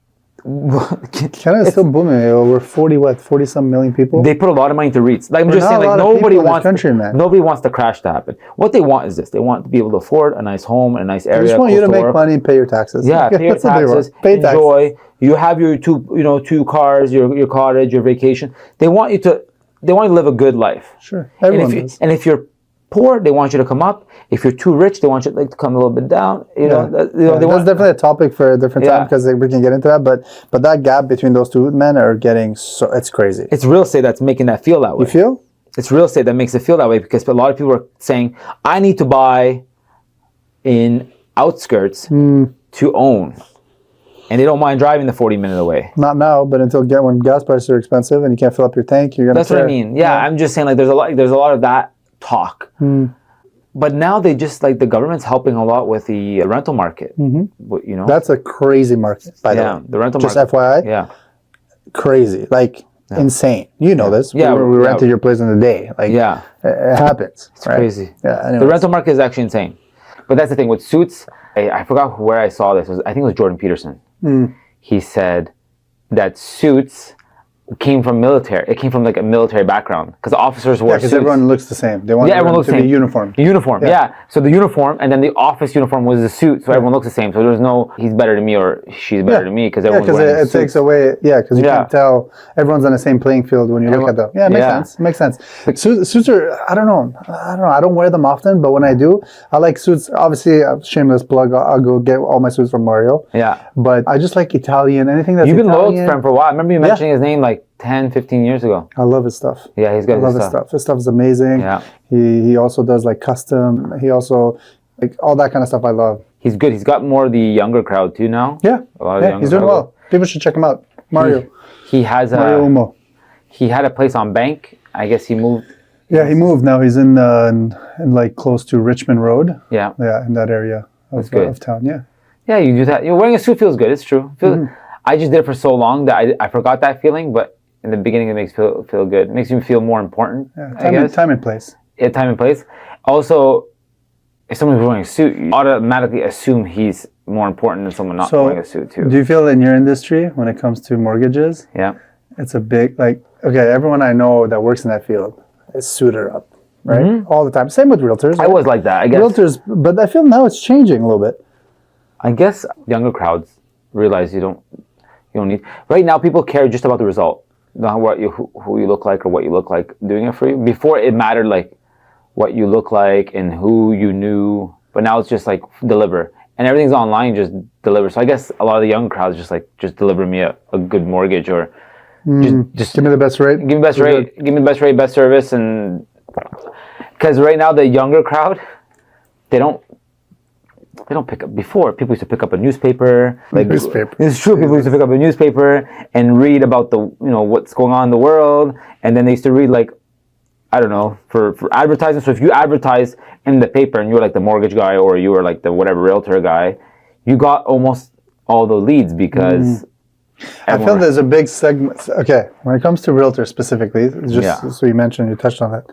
Canada's still booming. We're 40 some million people. They put a lot of money into REITs. Like I'm just saying, like nobody wants the crash to happen. What they want is this: they want to be able to afford a nice home, a nice area. They just want you to make money and pay your taxes. Yeah, pay your taxes. Enjoy. You have your two cars, your cottage, your vacation. They want you to live a good life. Sure, everyone does. And if you're poor, they want you to come up. If you're too rich, they want you to come a little bit down. That's definitely a topic for a different time because we can get into that. But that gap between those two men are getting it's crazy. It's real estate that's making that feel that way. You feel? It's real estate that makes it feel that way because a lot of people are saying, I need to buy in outskirts to own. And they don't mind driving the 40 minutes away. Not now, but when gas prices are expensive and you can't fill up your tank, you're gonna. That's what I mean. Yeah, I'm just saying like there's a lot of that talk. But now they just like the government's helping a lot with the rental market. That's a crazy market. By the way, the rental just market. FYI. Yeah, crazy, like insane. You know this. Yeah, we rented your place in a day. Like it happens. It's crazy. Yeah, anyways. The rental market is actually insane. But that's the thing with suits. I forgot where I saw this. I think it was Jordan Peterson. He said that suits came from military. It came from like a military background because officers wore suits. Because everyone looks the same. They want everyone to be uniform. Uniform, yeah. So the uniform and then the office uniform was the suit, so everyone looks the same. So there's no he's better than me or she's better than me because everyone's wearing suits. It takes away. Yeah, because you can't tell. Everyone's on the same playing field when you look at them. Yeah, it makes sense. It makes sense. Suits are. I don't know. I don't wear them often, but when I do, I like suits. Obviously, shameless plug. I'll go get all my suits from Mario. Yeah. But I just like Italian. Anything that's You've been Italian. loyal to him for a while. I remember you mentioning his name like 10, 15 years ago. I love his stuff. Yeah, he's got his stuff. His stuff is amazing. Yeah. He also does like custom. He also like all that kind of stuff I love. He's good. He's got more of the younger crowd too now. Yeah. A lot of the younger he's doing crowd. well. People should check him out. Mario. He has Mario Umo. He had a place on Bank. I guess he moved. Yeah, he moved. Now he's in like close to Richmond Road. Yeah. Yeah, in that area of town. Yeah. Yeah, you do that. You're wearing a suit feels good. It's true. I just did it for so long that I forgot that feeling, but in the beginning, it makes me feel good. It makes me feel more important. Yeah, time and place. Yeah, time and place. Also, if someone's wearing a suit, you automatically assume he's more important than someone not wearing a suit too. Do you feel in your industry, when it comes to mortgages, it's a big, like, okay, everyone I know that works in that field is suited up, right? All the time. Same with realtors. I was like that, I guess. Realtors, but I feel now it's changing a little bit. I guess younger crowds realize you don't need. Right now, people care just about the result. Not who you look like or what you look like doing it for you. Before it mattered like what you look like and who you knew, but now it's just like deliver and everything's online. Just deliver. So I guess a lot of the young crowds just deliver me a good mortgage or just give me the best rate. Give me the best rate. Give me the best rate, best service, and because right now the younger crowd they don't pick up. Before, people used to pick up a newspaper. It's true. People used to pick up a newspaper and read about the what's going on in the world, and then they used to read like I don't know for advertising. So if you advertise in the paper and you were like the mortgage guy or you were like the whatever realtor guy, you got almost all the leads because. I feel there's a big segment. Okay, when it comes to realtors specifically, so you touched on that.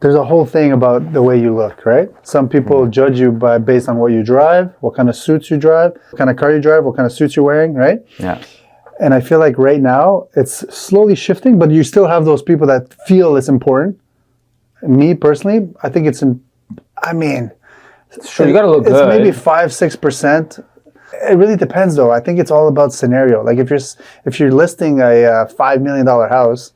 There's a whole thing about the way you look, right? Some people judge you based on what you drive, what kind of suits you drive, what kind of car you drive, what kind of suits you're wearing, right? Yeah. And I feel like right now it's slowly shifting, but you still have those people that feel it's important. Me personally, I think it's true. You gotta look good. It's maybe 5-6%. It really depends, though. I think it's all about scenario. Like if you're listing a $5 million house.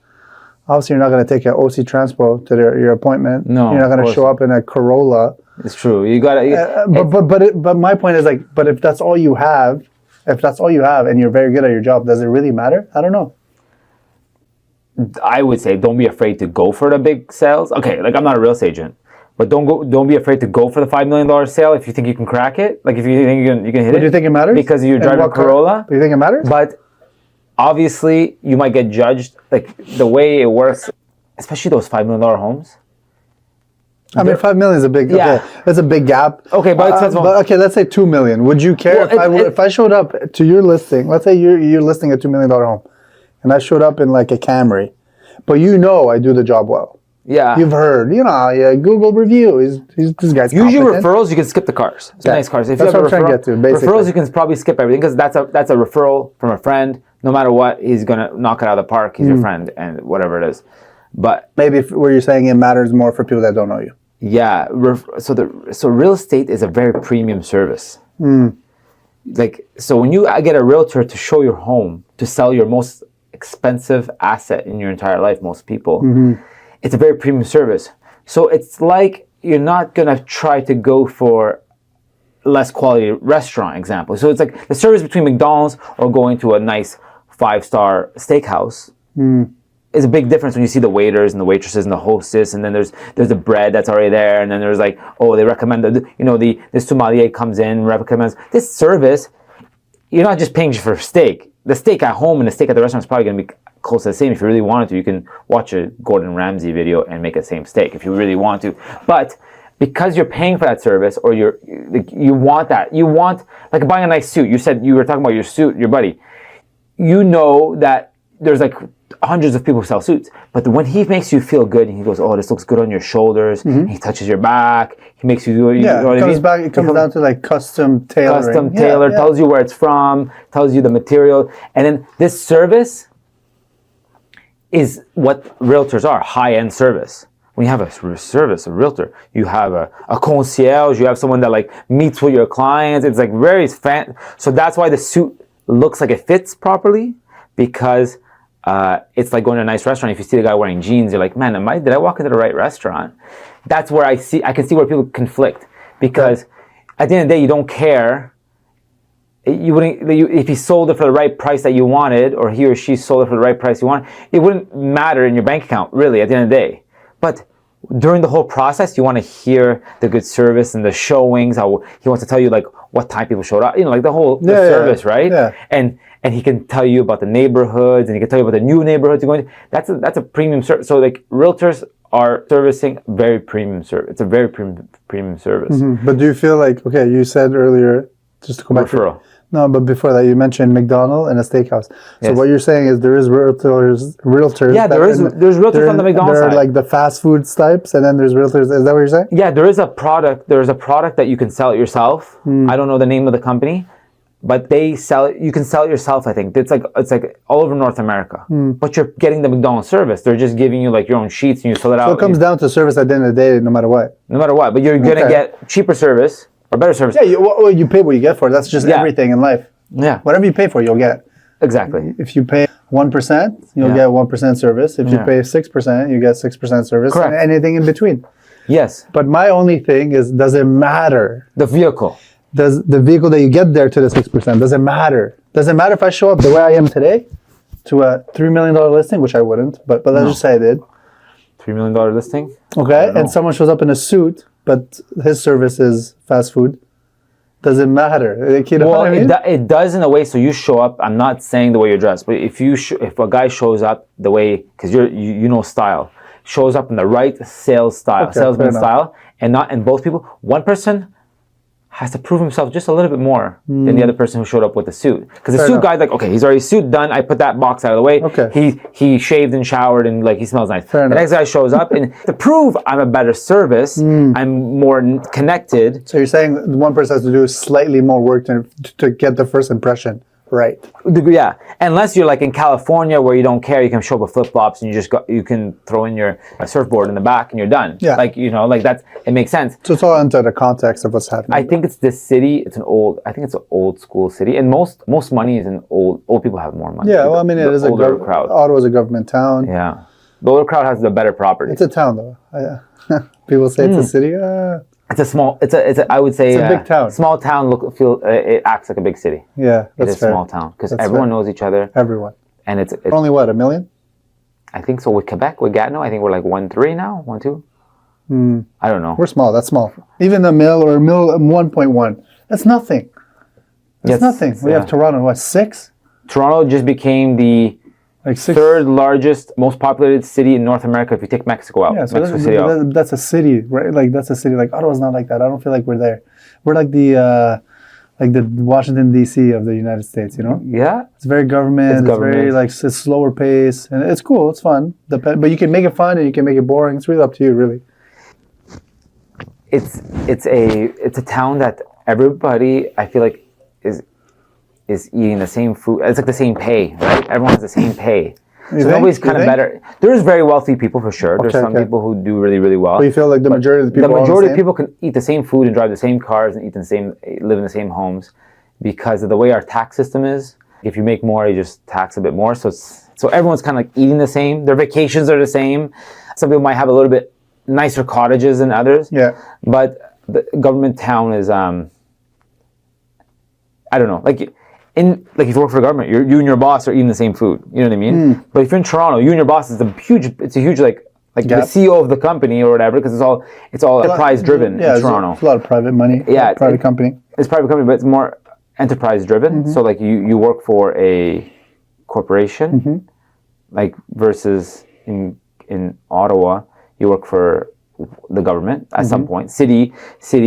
Obviously, you're not going to take an OC Transpo to your appointment. No, you're not going to show up in a Corolla. It's true. You got to. But my point is like, but if that's all you have, and you're very good at your job, does it really matter? I don't know. I would say don't be afraid to go for the big sales. Okay, like I'm not a real estate agent, but don't be afraid to go for the $5 million sale if you think you can crack it. Like if you think you can hit it. But do you think it matters? Because you're driving a Corolla. Do you think it matters? But obviously, you might get judged. Like the way it works, especially those $5 million homes. I mean, 5 million is a big. Yeah. Okay, that's a big gap. Okay, but okay, let's say 2 million. Would you care if I showed up to your listing? Let's say you're listing a $2 million home, and I showed up in like a Camry, but you know I do the job well. Yeah, you've heard, Google review. This guy's usually competent. Referrals. You can skip the cars. It's nice cars. If that's you have what I'm trying to get to. Basically, referrals, you can probably skip everything because that's a referral from a friend. No matter what, he's gonna knock it out of the park. He's your friend, and whatever it is. But maybe where you're saying it matters more for people that don't know you. Yeah, so real estate is a very premium service. Like, so when you get a realtor to show your home, to sell your most expensive asset in your entire life, most people, it's a very premium service. So it's like you're not gonna try to go for less quality restaurant example. So it's like the service between McDonald's or going to a nice 5-star steakhouse. Is a big difference when you see the waiters and the waitresses and the hostess, and then there's the bread that's already there, and then there's like, oh, they recommend the sommelier comes in, recommends this service. You're not just paying for steak. The steak at home and the steak at the restaurant is probably going to be close to the same. If you really wanted to, you can watch a Gordon Ramsay video and make the same steak if you really want to. But because you're paying for that service, or you want like buying a nice suit. You said you were talking about your suit, your buddy. You know that there's like hundreds of people who sell suits, but when he makes you feel good and he goes, oh, this looks good on your shoulders, he touches your back, he makes you do it. It comes down to like custom tailoring. Tells you where it's from, tells you the material, and then this service is what realtors are, high-end service. When you have a service, a realtor, you have a concierge, you have someone that like meets with your clients. It's like very so that's why the suit looks like it fits properly, because it's like going to a nice restaurant. If you see the guy wearing jeans, you're like, man, did I walk into the right restaurant? That's where I can see where people conflict, because at the end of the day, you don't care. If he sold it for the right price that you wanted, or he or she sold it for the right price you want, it wouldn't matter in your bank account, really, at the end of the day. But during the whole process, you want to hear the good service and the showings, how he wants to tell you like what time people showed up, like the whole service, right? Yeah. And he can tell you about the neighborhoods, and he can tell you about the new neighborhoods you're going to. That's a premium service. So like realtors are servicing very premium service. It's a very premium service. But do you feel like, okay, you said earlier, just to come back referral. No, but before that, you mentioned McDonald's and a steakhouse. So what you're saying is there is realtors. Yeah, there's realtors on the McDonald's side. There are like the fast food types, and then there's realtors. Is that what you're saying? Yeah, there is a product. There's a product that you can sell it yourself. I don't know the name of the company, but they sell it. You can sell it yourself. I think it's like all over North America. But you're getting the McDonald's service. They're just giving you like your own sheets, and you fill it out. So it comes down to service at the end of the day, no matter what. No matter what, but you're gonna get cheaper service. Or better service. Yeah, you pay what you get for it. That's just everything in life. Yeah. Whatever you pay for, you'll get. Exactly. If you pay 1%, you'll get 1% service. If you pay 6%, you get 6% service. Correct. And anything in between. Yes. But my only thing is, does it matter? The vehicle. Does the vehicle that you get there to the 6%, does it matter? Does it matter if I show up the way I am today to a $3 million listing, which I wouldn't, but let's just say I did. $3 million listing? Okay, and someone shows up in a suit, but his service is fast food. Does it matter? Like, you know what I mean? It does in a way. So you show up. I'm not saying the way you're dressed, but if a guy shows up the way, because you know style, shows up in the right salesman style, and both people, one person has to prove himself just a little bit more than the other person who showed up with the suit. Because the suit guy's like, okay, he's already suit done. I put that box out of the way. Okay. He shaved and showered and like he smells nice. Fair the next guy shows up and to prove I'm a better service, I'm more connected. So you're saying one person has to do slightly more work to get the first impression right. Yeah, unless you're like in California where you don't care, you can show up with flip flops and you can throw in your surfboard in the back and you're done. Yeah, like it makes sense. So it's all into the context of what's happening. I think it's this city. It's an old school city, and most money is in old people have more money. Yeah, well, I mean, it is a older crowd. Ottawa is a government town. Yeah, the older crowd has the better property. It's a town though. People say it's a city. It's a small. I would say it's a big town. Small town. It acts like a big city. Yeah, that's fair. It is a small town because everyone knows each other. Everyone. And it's only what, 1 million? I think so. With Quebec, with Gatineau, I think we're like 1-3 now, 1-2. I don't know. We're small. That's small. Even the mill or mill 1.1. That's nothing. That's nothing. We have Toronto. What, 6? Toronto just became the Like 6. third largest, most populated city in North America if you take Mexico out. Yeah, so Mexico City out. that's a city, right? Like that's a city. Like Ottawa's not like that. I don't feel like we're there. We're like the Washington D.C. of the United States. You know? Yeah. It's very government. It's very like it's slower pace, and it's cool. It's fun. But you can make it fun and you can make it boring. It's really up to you, really. It's a town that everybody, I feel like, is eating the same food. It's like the same pay, right? Everyone has the same pay. So nobody's kind of better. There's very wealthy people for sure. There's some people who do really, really well. But you feel like the majority of the people. The majority of people can eat the same food and drive the same cars and live in the same homes because of the way our tax system is. If you make more, you just tax a bit more. So everyone's kind of like eating the same. Their vacations are the same. Some people might have a little bit nicer cottages than others. Yeah. But the government town is I don't know. Like if you work for the government, you and your boss are eating the same food. You know what I mean? But if you're in Toronto, you and your boss is a huge like the CEO of the company or whatever, because it's all enterprise driven in Toronto. It's a lot of private money. Yeah, private company. It's private company, but it's more enterprise driven. So like you work for a corporation, like versus in Ottawa, you work for the government at some point, city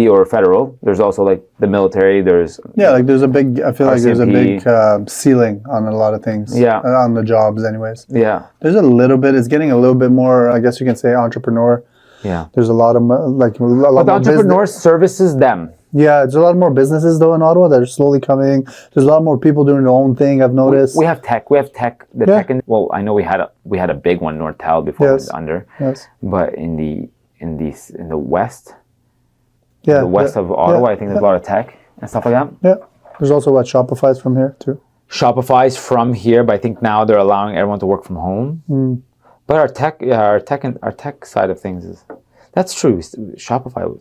or federal. There's also like the military. There's there's a big. I feel like there's a big RCMP. ceiling on a lot of things. Yeah, on the jobs, anyways. Yeah, there's a little bit. It's getting a little bit more. I guess you can say entrepreneur. Yeah, there's a lot of like a lot. But the entrepreneur services them. Yeah, there's a lot more businesses though in Ottawa that are slowly coming. There's a lot more people doing their own thing. I've noticed. We have tech. Tech. Well, I know we had a big one, Nortel, before it was under. Yes. But in the west, the west of Ottawa, I think there's a lot of tech and stuff like that. Yeah. There's also Shopify's from here too. Shopify's from here, but I think now they're allowing everyone to work from home. But our tech side of things that's true. Shopify,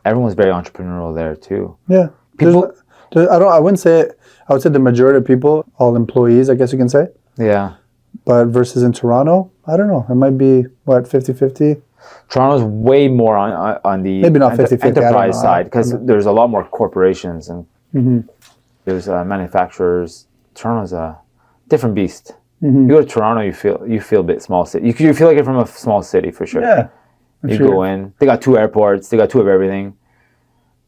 everyone's very entrepreneurial there too. Yeah. I wouldn't say. I would say the majority of people, all employees, I guess you can say. Yeah. But versus in Toronto, I don't know. It might be 50-50. Toronto's way more on the maybe not 50-50, enterprise side because there's a lot more corporations and there's manufacturers. Toronto's a different beast. You go to Toronto, you feel a bit small city. You feel like you're from a small city for sure. Yeah, you go in. They got 2 airports. They got 2 of everything.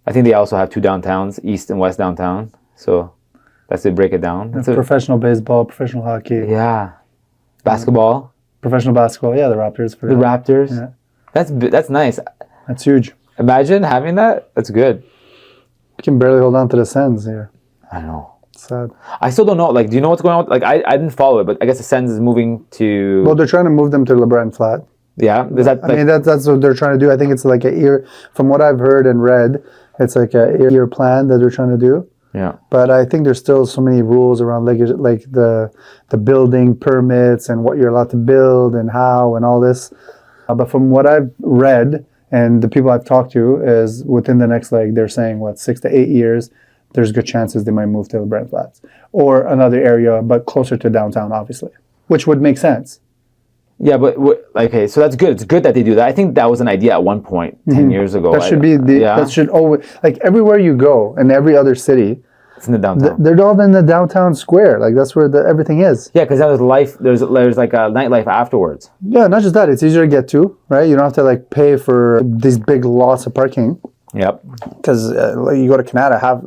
I think they also have 2 downtowns, east and west downtown. So that's they break it down. Professional baseball, professional hockey. Yeah, basketball. Professional basketball. Yeah, the Raptors. The Raptors. Yeah. That's nice. That's huge. Imagine having that. That's good. You can barely hold on to the Sens here. I know. It's sad. I still don't know. Like, do you know what's going on? Like, I didn't follow it, but I guess the Sens is moving to. Well, they're trying to move them to LeBron Flat. Yeah, is that? I mean, that's what they're trying to do. I think it's like a year. From what I've heard and read, it's like a year plan that they're trying to do. Yeah. But I think there's still so many rules around like the building permits and what you're allowed to build and how and all this. But from what I've read and the people I've talked to is within the next, like they're saying, 6 to 8 years, there's good chances they might move to the Brent Flats or another area, but closer to downtown, obviously, which would make sense. Yeah, but okay, so that's good. It's good that they do that. I think that was an idea at one point 10 years ago. That should be that should always, like everywhere you go in every other city. It's in the downtown. They're all in the downtown square. Like that's where everything is. Yeah, because there's life. There's like a nightlife afterwards. Yeah, not just that. It's easier to get to, right? You don't have to like pay for these big lots of parking. Yep. Because you go to Canada,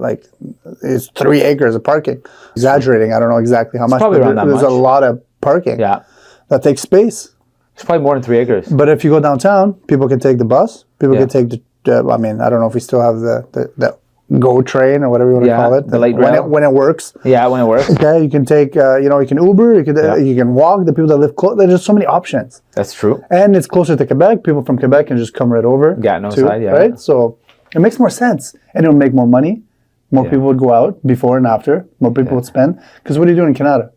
it's 3 acres of parking. Exaggerating. I don't know exactly how much. Probably around that much. There's a lot of parking. Yeah. That takes space. It's probably more than 3 acres. But if you go downtown, people can take the bus. People can take the. I mean, I don't know if we still have the GO train or whatever you want to call it. The light rail. When it works. Yeah, when it works. Okay, you can take, you can Uber, you can walk. The people that live close, there's just so many options. That's true. And it's closer to Quebec. People from Quebec can just come right over. Gatineau side, yeah. Right? So it makes more sense. And it would make more money. More people would go out before and after. More people would spend. Because what are you doing in Canada?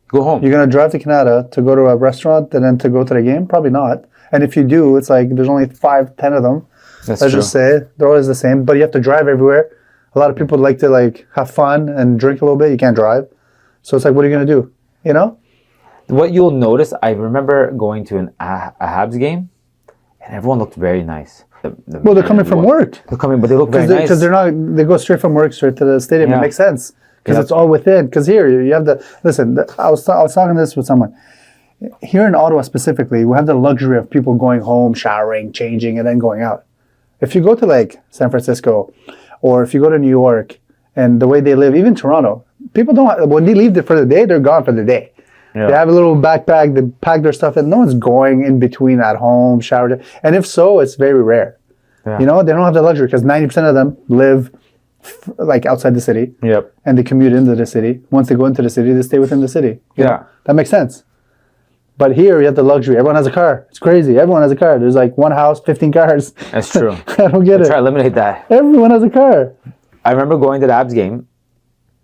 Go home. You're going to drive to Canada to go to a restaurant and then to go to the game? Probably not. And if you do, it's like there's only 5, 10 of them. Let's just say they're always the same. But you have to drive everywhere. A lot of people like to have fun and drink a little bit. You can't drive. So it's like, what are you going to do? You know? what you'll notice, I remember going to a Habs game, and everyone looked very nice. Well, they're coming from work. They're coming, but they look very nice. Because they go straight from work straight to the stadium. Yeah. It makes sense because Yep. it's all within. Because here you have I was talking this with someone. Here in Ottawa specifically, we have the luxury of people going home, showering, changing, and then going out. If you go to like San Francisco, or if you go to New York, and the way they live, even Toronto, people don't. When they leave for the day, they're gone for the day. Yeah. They have a little backpack, they pack their stuff, and no one's going in between at home, shower. And if so, it's very rare. Yeah. You know, they don't have the luxury because 90% of them live like outside the city. Yep. And they commute into the city. Once they go into the city, they stay within the city. You know? That makes sense. But here you have the luxury. Everyone has a car. It's crazy. Everyone has a car. There's like one house, 15 cars. That's true. I don't get it. Try to eliminate that. Everyone has a car. I remember going to the Habs game,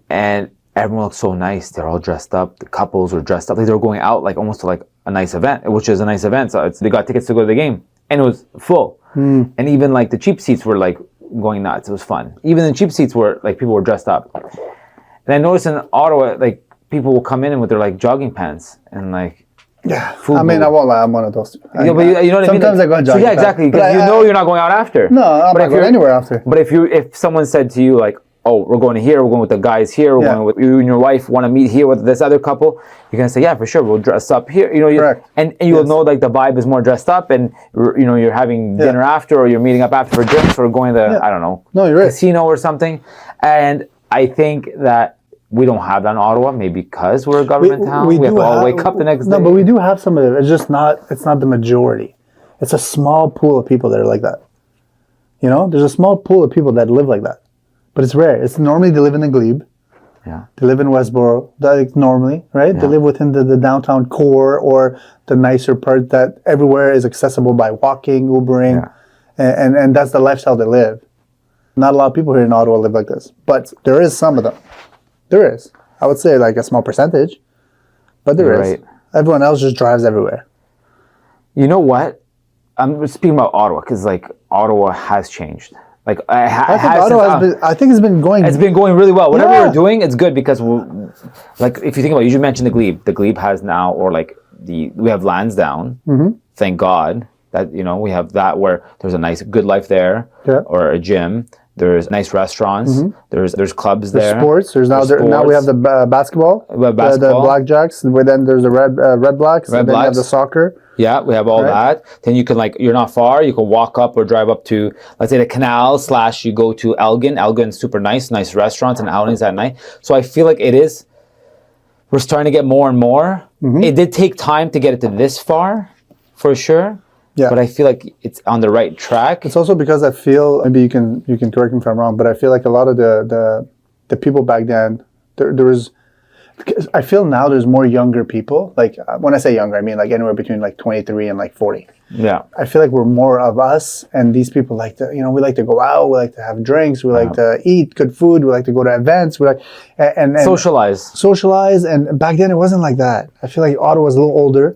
and everyone looked so nice. They're all dressed up. The couples were dressed up. Like they were going out like almost to like a nice event, which is a nice event. So they got tickets to go to the game, and it was full. And even like the cheap seats were like going nuts. It was fun. Even the cheap seats were like people were dressed up. And I noticed in Ottawa, like people will come in with their like jogging pants and like. Yeah, food I mean, bowl. I won't lie. I'm one of those. Yeah, but you know what I mean. Sometimes Like, I go and so jog. yeah, exactly. Because you know you're not going out after. No, I'm But not if going you're- anywhere after. But if someone said to you like, oh, we're going here, we're going with the guys here, we're Yeah. going with you and your wife want to meet here with this other couple, you're gonna say, yeah, for sure, we'll dress up here. You know, Correct. and you'll Yes. know like the vibe is more dressed up, and you know you're having dinner after, or you're meeting up after for drinks, or going to I don't know, No, you're right. casino or something. And I think that we don't have that in Ottawa, maybe because we're a government town. We have to all wake up the next day. No, but we do have some of it. It's just not. It's not the majority. It's a small pool of people that are like that. You know, there's a small pool of people that live like that, but it's rare. It's normally they live in the glebe. Yeah. They live in Westboro. Like normally, right? Yeah. They live within the downtown core or the nicer part that everywhere is accessible by walking, Ubering, and that's the lifestyle they live. Not a lot of people here in Ottawa live like this, but there is some of them. There is. I would say like a small percentage, but there is. Right. Everyone else just drives everywhere. You know what? I'm speaking about Ottawa because like Ottawa has changed. Like I think Ottawa has been. I think it's been going. It's been going really well. Whatever Yeah. we're doing, it's good because like if you think about it, you mentioned the glebe. The glebe has now, or like we have Lansdowne. Thank God that we have that where there's a nice, good life there, or a gym. There's nice restaurants. There's clubs there. There's sports. Now we have the basketball. We have basketball. The blackjacks. Then there's the red blacks. Red and then you have blacks. the soccer. Yeah, we have all that. Then you can you're not far. You can walk up or drive up to, let's say, the canal / you go to Elgin. Elgin's super nice restaurants and outings at night. So I feel like we're starting to get more and more. It did take time to get it to this far, for sure. Yeah. But I feel like it's on the right track. It's also because I feel, maybe you can correct me if I'm wrong, but I feel like a lot of the people back then, there was, I feel now there's more younger people. Like when I say younger, I mean like anywhere between like 23 and like 40. Yeah. I feel like we're more of us, and these people like to, we like to go out, we like to have drinks, we like to eat good food, we like to go to events, we like and socialize. And back then it wasn't like that. I feel like Ottawa's a little older.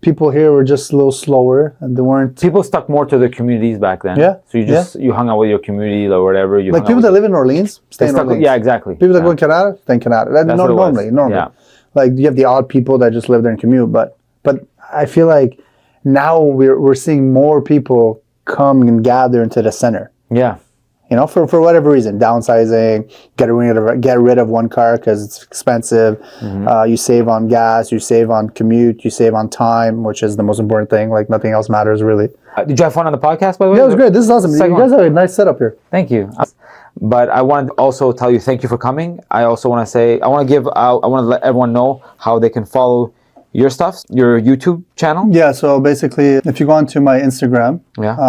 People here were just a little slower, and they weren't. People stuck more to their communities back then. Yeah. So you hung out with your community or whatever. Like people that live in Orleans stay in Orleans. Yeah, exactly. People that go in Canada stay in Canada. That's normally. Yeah. Like you have the odd people that just live there and commute, but I feel like now we're seeing more people come and gather into the center. Yeah. For whatever reason, downsizing, get rid of one car because it's expensive. You save on gas, you save on commute, you save on time, which is the most important thing. Like nothing else matters really. Did you have fun on the podcast, by the way? Yeah, it was great. This is awesome. You guys have a nice setup here. Thank you. But I wanted to also tell you thank you for coming. I also want to say I want to let everyone know how they can follow your stuff, your YouTube channel. Yeah, so basically, if you go onto my Instagram,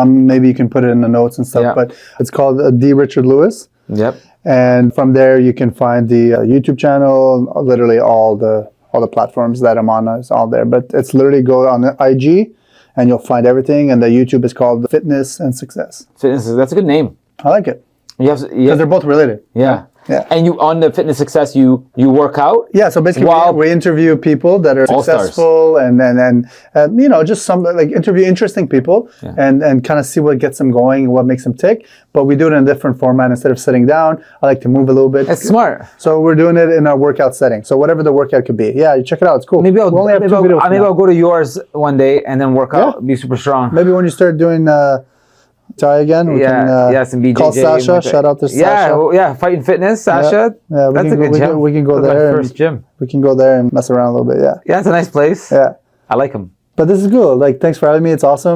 maybe you can put it in the notes and stuff, but it's called D. Richard Lewis. Yep. And from there, you can find the YouTube channel, literally all the platforms that I'm on is all there. But it's literally go on IG, and you'll find everything. And the YouTube is called Fitness and Success. That's a good name. I like it. Because they're both related. Yeah. Yeah. And you on the Fitness Success, you work out. Yeah, so basically Wow. we interview people that are All-stars. successful and you know, just some like interview interesting people and kind of see what gets them going and what makes them tick. But we do it in a different format. Instead of sitting down, I like to move a little bit. That's smart. So we're doing it in a workout setting. So whatever the workout could be. Yeah, you check it out. It's cool. Maybe I'll We only have two videos for now. I'll go to yours one day and then work out, be super strong. Maybe when you start doing Thai again, we can some BJJ. call Sasha. Shout out to Sasha. Yeah, Fight and Fitness, Sasha. Yeah, that's a good gym. We can go That's there. my first gym. We can go there and mess around a little bit. Yeah. Yeah, it's a nice place. Yeah. I like them. But this is cool. Like, thanks for having me. It's awesome.